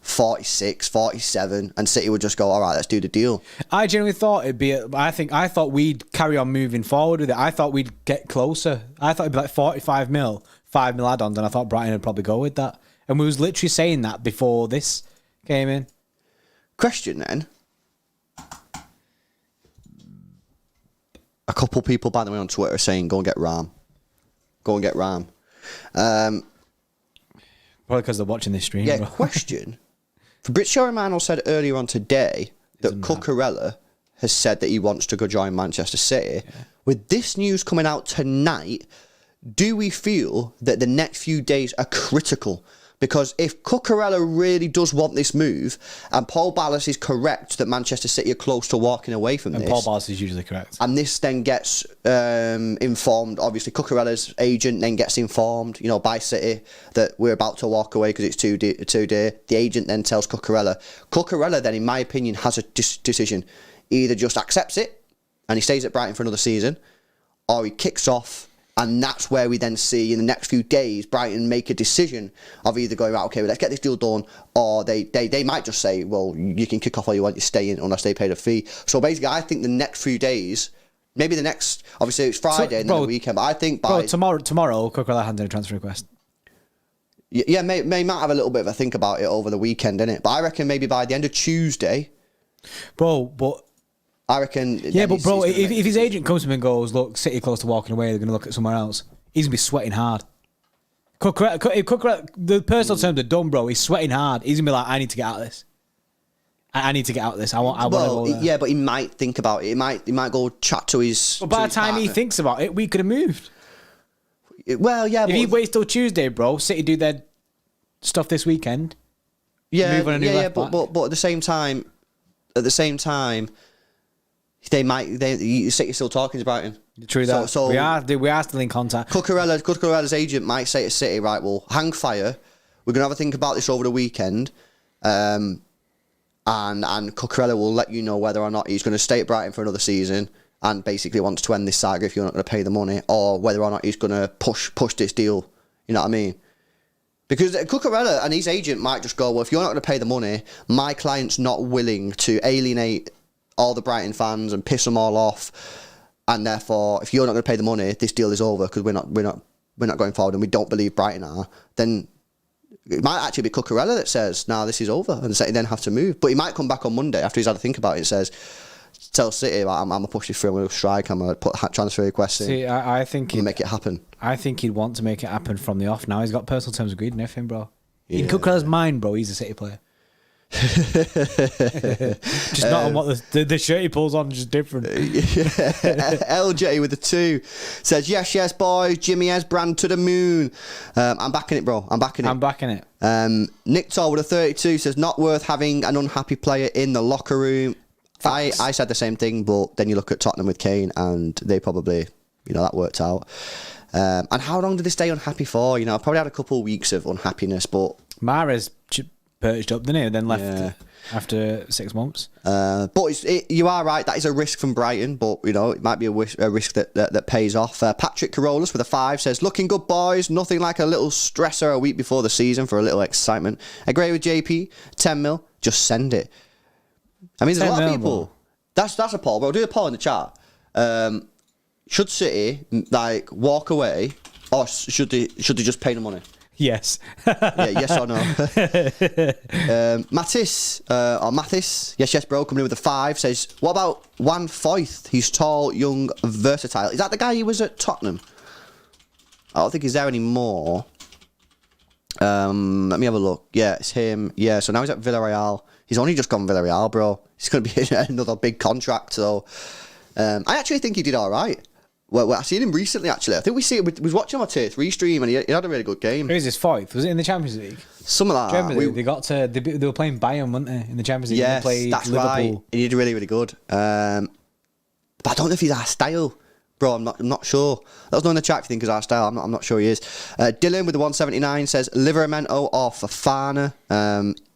46, 47, and City would just go, all right, let's do the deal.
I genuinely thought it'd be... I thought we'd carry on moving forward with it. I thought we'd get closer. I thought it'd be like 45 mil, 5 mil add-ons, and I thought Brighton would probably go with that. And we was literally saying that before this came in.
Question, then. A couple people, by the way, on Twitter are saying, go and get Ram. Go and get Ram.
Probably because they're watching this stream.
Yeah,
bro.
question. Fabrizio Romano said earlier on today that Cucurella has said that he wants to go join Manchester City. Yeah. With this news coming out tonight, do we feel that the next few days are critical? Because if Cucurella really does want this move, and Paul Ballas is correct that Manchester City are close to walking away from this...
And Paul Ballas is usually correct.
And this then gets informed, obviously Cucurella's agent then gets informed, by City that we're about to walk away because it's too dear. The agent then tells Cucurella. Cucurella then, in my opinion, has a decision. Either just accepts it, and he stays at Brighton for another season, or he kicks off. And that's where we then see in the next few days Brighton make a decision of either going, right, okay, well, let's get this deal done, or they might just say, well, you can kick off all you want, you stay in unless they paid a fee. So basically, I think the next few days, maybe the next, obviously it's Friday and then the weekend, but I think by...
tomorrow Cucurella hands in a transfer request.
Yeah, may might have a little bit of a think about it over the weekend, innit? But I reckon maybe by the end of Tuesday,
bro. But
I reckon.
yeah, but bro, if his agent comes to him and goes, "Look, City close to walking away, they're going to look at somewhere else," he's gonna be sweating hard. Cucurella, the personal terms are done, bro. He's sweating hard. He's gonna be like, "I need to get out of this. I need to get out of this. I want to go there."
Yeah, but he might think about it. He might go chat to his.
But by the time he thinks about it, we could have moved.
Well, yeah.
If he waits till Tuesday, bro, City do their stuff this weekend.
Yeah,
move on a new left
but
back.
at the same time, City's still talking about him.
True that.
So
we are still in contact.
Cucurella's agent might say to City, right, well, hang fire. We're gonna have a think about this over the weekend, and Cucurella will let you know whether or not he's going to stay at Brighton for another season and basically wants to end this saga if you're not going to pay the money, or whether or not he's going to push this deal. You know what I mean? Because Cucurella and his agent might just go, well, if you're not going to pay the money, my client's not willing to alienate all the Brighton fans and piss them all off, and therefore, if you're not going to pay the money, this deal is over because we're not going forward and we don't believe Brighton are. Then it might actually be Cucurella that says, "Nah, this is over," and City then have to move. But he might come back on Monday after he's had to think about it and says, "Tell City, I'm going to push this through. I'm going to strike. I'm going to put transfer requests in.
See, I think
he'd make it happen."
I think he'd want to make it happen from the off. Now he's got personal terms agreed and everything, bro. In Cucurella's mind, bro, he's a City player. Just not on what the shirt he pulls on is just different.
LJ with the 2 says, yes, boys, Jimmy Esbrand to the moon. I'm backing it, bro. I'm backing it. Nick Toll with a 32 says, not worth having an unhappy player in the locker room. I said the same thing, but then you look at Tottenham with Kane and they probably, that worked out. And how long did they stay unhappy for? I probably had a couple of weeks of unhappiness, but
Mahrez perched up, didn't he? And then left after 6 months.
But you are right. That is a risk from Brighton, but it might be a risk that pays off. Patrick Carolus with a 5 says, "Looking good, boys. Nothing like a little stressor a week before the season for a little excitement. Agree with JP. 10 mil. Just send it." I mean, there's a lot of people. Bro. That's a poll, bro. Do a poll in the chat. Should City walk away, or should they just pay the money?
Yes.
Yes or no? Mathis, yes, bro, coming in with a 5, says, what about Juan Foyth? He's tall, young, versatile. Is that the guy who was at Tottenham? I don't think he's there anymore. Let me have a look. Yeah, it's him. Yeah, so now he's at Villarreal. He's only just gone Villarreal, bro. He's going to be another big contract, so... I actually think he did all right. Well, I've seen him recently, actually. I think we was watching on Tier 3 stream, and he had a really good game.
Who is his 5th? Was it in the Champions League?
Something like that.
They were playing Bayern, weren't they, in the Champions League?
Yes,
they played
that's
Liverpool.
right. He did really, really good. But I don't know if he's our style, bro. I'm not sure. Let us know in the chat if you think he's our style. I'm not sure he is. Dylan with the 179 says, Livramento or Fofana.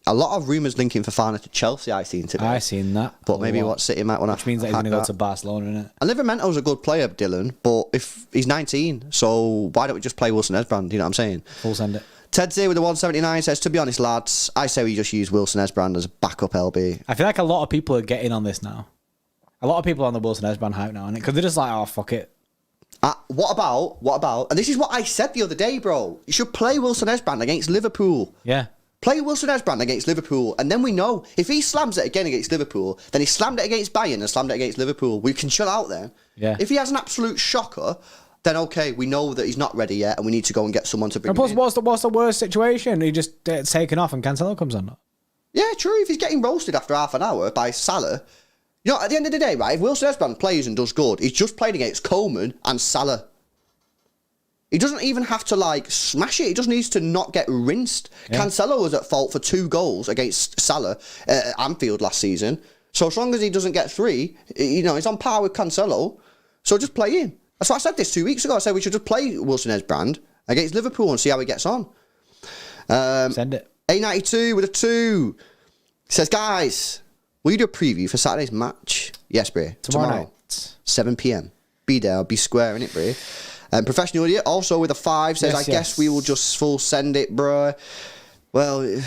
A lot of rumours linking Fofana to Chelsea, I've seen today.
I've seen that.
But maybe what City might want to...
Which means that he's going to go to Barcelona, isn't it?
And Livramento's a good player, Dylan, but if he's 19, so why don't we just play Wilson-Esbrand? You know what I'm saying?
Full send it.
Ted Z with the 179 says, to be honest, lads, I say we just use Wilson-Esbrand as a backup LB.
I feel like a lot of people are getting on this now. A lot of people are on the Wilson-Esbrand hype now, because they're just like, oh, fuck it.
What about, and this is what I said the other day, bro, you should play Wilson-Esbrand against Liverpool.
Yeah.
Play Wilson-Esbrand against Liverpool, and then we know if he slams it again against Liverpool, then he slammed it against Bayern and slammed it against Liverpool. We can chill out then.
Yeah.
If he has an absolute shocker, then okay, we know that he's not ready yet, and we need to go and get someone to bring him in.
What's the worst situation? He just gets taken off and Cancelo comes on.
Yeah, true. If he's getting roasted after half an hour by Salah, at the end of the day, right? If Wilson-Esbrand plays and does good, he's just playing against Coleman and Salah. He doesn't even have to smash it. He just needs to not get rinsed. Yeah. Cancelo was at fault for 2 goals against Salah at Anfield last season. So as long as he doesn't get 3, he's on par with Cancelo. So just play him. That's what I said this 2 weeks ago. I said we should just play Wilson-Esbrand against Liverpool and see how he gets on.
Send it.
A92 with a 2 says, guys, will you do a preview for Saturday's match? Yes, Bray.
Tomorrow night.
7 p.m. Be there. Be square in it, Bray. Professional Idiot, also with a 5, says, I guess we will just full send it, bro. Well,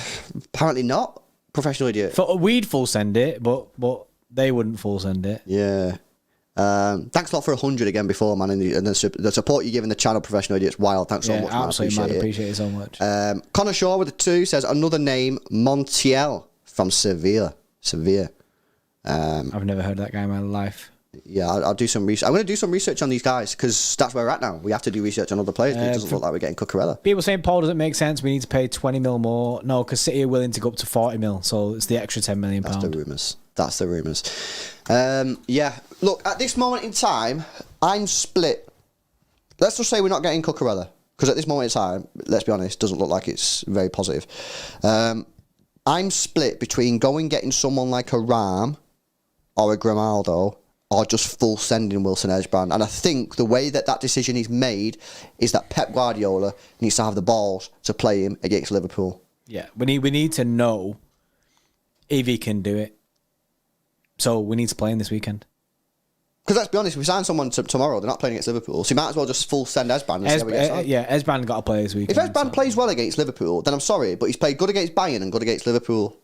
apparently not. Professional Idiot.
We'd full send it, but they wouldn't full send it.
Yeah. Thanks a lot for 100 again before, man, and the support you give in the channel, Professional Idiots, wild. Thanks so much, man.
Absolutely, man. Appreciate it so much.
Connor Shaw with a 2 says another name, Montiel from Sevilla.
I've never heard that guy in my life.
Yeah, I'll do some research. I'm going to do some research on these guys because that's where we're at now. We have to do research on other players. But it doesn't look like we're getting Cucurella.
People saying Paul doesn't make sense. We need to pay 20 mil more. No, because City are willing to go up to 40 mil, so it's the extra 10 million pound.
That's the rumours. Yeah, look, at this moment in time, I'm split. Let's just say we're not getting Cucurella because at this moment in time, let's be honest, doesn't look like it's very positive. I'm split between getting someone like a Ram or a Grimaldo, or just full sending Wilson-Esbrand. And I think the way that decision is made is that Pep Guardiola needs to have the balls to play him against Liverpool.
Yeah, we need to know if he can do it. So we need to play him this weekend.
Because let's be honest, if we sign someone tomorrow, they're not playing against Liverpool, so you might as well just full send Esbrand and see how he gets on.
Yeah, Esbrand got to play this weekend.
If Esbrand plays well against Liverpool, then I'm sorry, but he's played good against Bayern and good against Liverpool.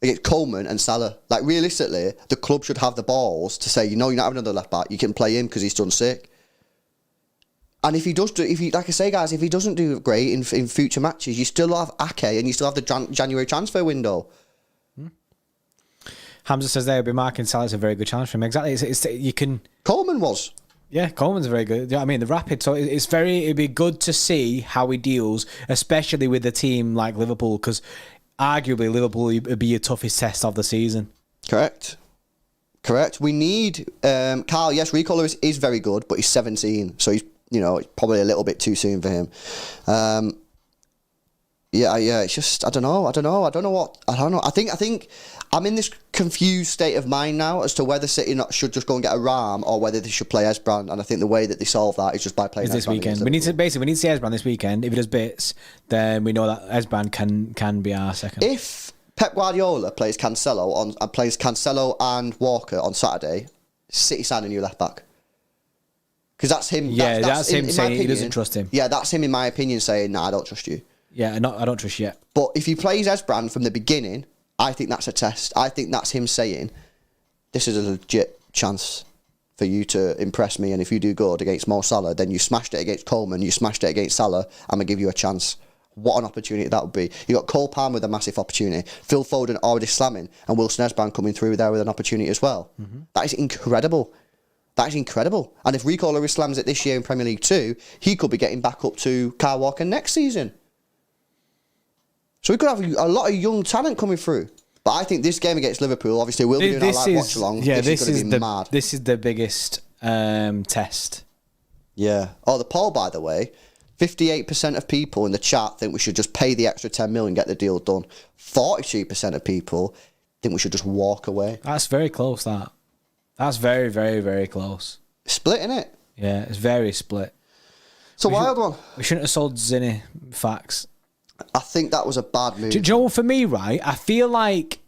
Against Coleman and Salah. Like, realistically, the club should have the balls to say, you know, you're not having another left back, you can play him because he's done sick. And if he does like I say, guys, if he doesn't do great in future matches, you still have Ake and you still have the January transfer window.
Hamza says they'll be marking Salah's a very good challenge for him. Exactly. You can.
Coleman was.
Yeah, Coleman's very good. I mean, the rapid. So it'd be good to see how he deals, especially with a team like Liverpool, because arguably Liverpool would be your toughest test of the season. Correct.
We need Carl. Yes, Rico Lewis is very good, but he's 17, so he's it's probably a little bit too soon for him. Yeah. It's just I don't know. I think I'm in this confused state of mind now as to whether City should just go and get a Ram or whether they should play Esbrand. And I think the way that they solve that is just by playing
this weekend. We need to see Esbrand this weekend. If he does bits, then we know that Esbrand can be our second.
If Pep Guardiola plays Cancelo and Walker on Saturday, City sign a new left back. Because that's him.
Yeah, that's him saying he doesn't trust him.
Yeah, that's him in my opinion saying, "Nah, I don't trust you."
Yeah, I don't trust you yet.
But if he plays Esbrand from the beginning, I think that's a test. I think that's him saying, this is a legit chance for you to impress me, and if you do good against Mo Salah, then you smashed it against Coleman, you smashed it against Salah, I'm going to give you a chance. What an opportunity that would be. You got Cole Palmer with a massive opportunity, Phil Foden already slamming, and Wilson-Esbrand coming through there with an opportunity as well. Mm-hmm. That is incredible. And if Rico Lewis slams it this year in Premier League 2, he could be getting back up to Kyle Walker next season. So we could have a lot of young talent coming through. But I think this game against Liverpool, obviously, we'll be doing our live watch along.
Yeah,
this is going to be mad.
This is the biggest test.
Yeah. Oh, the poll, by the way, 58% of people in the chat think we should just pay the extra 10 million and get the deal done. 42% of people think we should just walk away.
That's very close, that. That's very, very, very close.
Split, innit?
Yeah, it's very split.
It's a wild one.
We shouldn't have sold Zinni. Facts.
I think that was a bad move.
Do you know what, for me, right? I feel like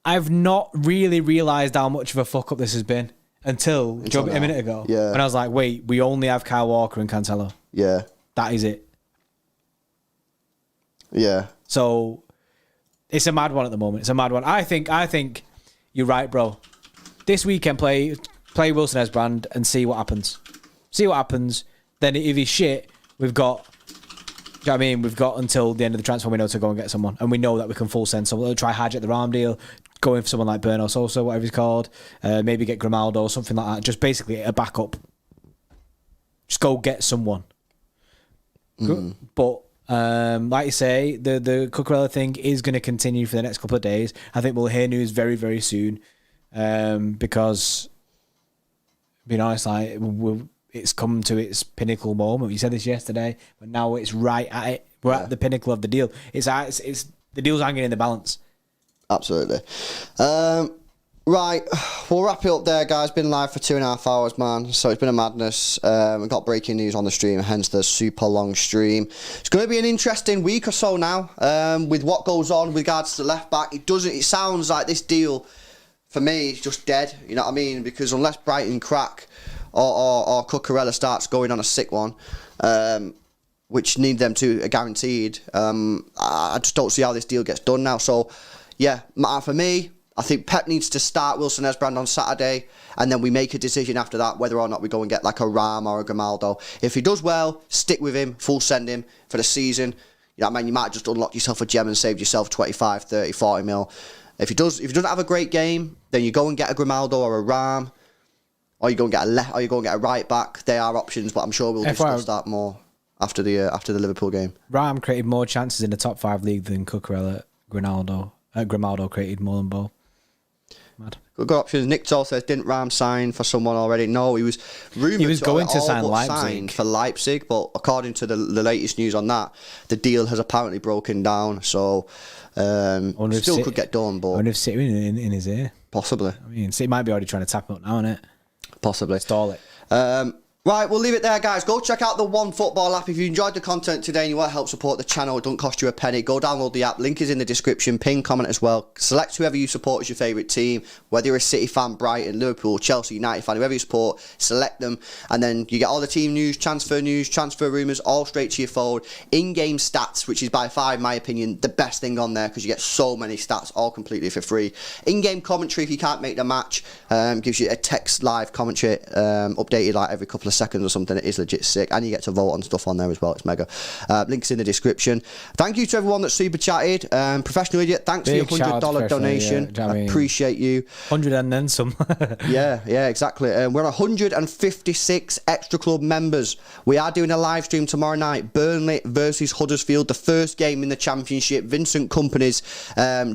I've not really realised how much of a fuck up this has been until a minute ago.
Yeah.
When I was like, wait, we only have Kyle Walker and Cancelo.
Yeah.
That is it.
Yeah.
So it's a mad one at the moment. It's a mad one. I think you're right, bro. This weekend, play Wilson-Esbrand and see what happens. Then if he's shit, we've got... Do you know what I mean? We've got until the end of the transfer window to go and get someone. And we know that we can full send someone. We'll try hijack the Ram deal, go in for someone like Bruno Sosa, whatever he's called. Maybe get Grimaldo or something like that. Just basically a backup. Just go get someone. Mm. But like you say, the Cucurella thing is going to continue for the next couple of days. I think we'll hear news very, very soon. Because, being honest, it's come to its pinnacle moment. You said this yesterday, but now it's right at it. We're at the pinnacle of the deal. It's the deal's hanging in the balance.
Absolutely. Right, we'll wrap it up there, guys. Been live for 2.5 hours, man. So it's been a madness. We've got breaking news on the stream, hence the super long stream. It's going to be an interesting week or so now with what goes on with regards to the left back. It sounds like this deal for me is just dead. You know what I mean? Because unless Brighton crack or Cucurella starts going on a sick one, which need them to guaranteed, I just don't see how this deal gets done now. So, yeah, for me, I think Pep needs to start Wilson-Esbrand on Saturday, and then we make a decision after that whether or not we go and get like a Ram or a Grimaldo. If he does well, stick with him, full send him for the season. You know what I mean? You might just unlock yourself a gem and save yourself 25, 30, 40 mil. If he doesn't have a great game, then you go and get a Grimaldo or a Ram, or you go and get a right back. They are options, but I'm sure we'll discuss that more after the Liverpool game.
Ram created more chances in the top 5 league than Cucurella. Grimaldo created more than both. Mad.
Good options. Nick Toll says, didn't Ram sign for someone already? No, he was rumoured
He was going to sign
for Leipzig, but according to the latest news on that, the deal has apparently broken down, so still could get done. But
I wonder if City in his ear.
Possibly.
I mean, City might be already trying to tap up now, isn't it?
Possibly.
Stall it.
Right, we'll leave it there, guys. Go check out the One Football app. If you enjoyed the content today and you want to help support the channel, it don't cost you a penny. Go download the app. Link is in the description. Pin, comment as well. Select whoever you support as your favourite team. Whether you're a City fan, Brighton, Liverpool, Chelsea, United fan, whoever you support, select them. And then you get all the team news, transfer rumours, all straight to your phone. In-game stats, which is by far, in my opinion, the best thing on there because you get so many stats, all completely for free. In-game commentary, if you can't make the match, gives you a text live commentary updated like every couple of seconds or something. It is legit sick, and you get to vote on stuff on there as well. It's mega. Links in the description. Thank you to everyone that super chatted. Professional Idiot, thanks
Big
for your $100 donation.
Yeah,
I appreciate you.
100 and then some.
yeah, exactly. We're 156 Xtra Club members. We are doing a live stream tomorrow night. Burnley versus Huddersfield, the first game in the Championship. Vincent Kompany's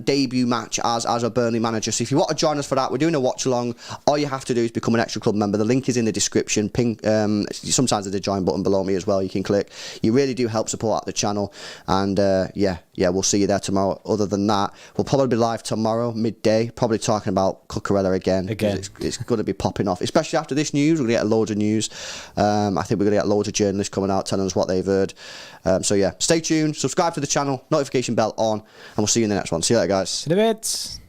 debut match as a Burnley manager. So if you want to join us for that, we're doing a watch along. All you have to do is become an Xtra Club member. The link is in the description. Sometimes there's a join button below me as well. You can click. You really do help support the channel. And yeah, we'll see you there tomorrow. Other than that, we'll probably be live tomorrow midday, probably talking about Cucurella again. It's going to be popping off, especially after this news. We're going to get loads of news. I think we're going to get loads of journalists coming out telling us what they've heard. So yeah, stay tuned, subscribe to the channel, notification bell on, and we'll see you in the next one. See you later, guys.
See you in a bit.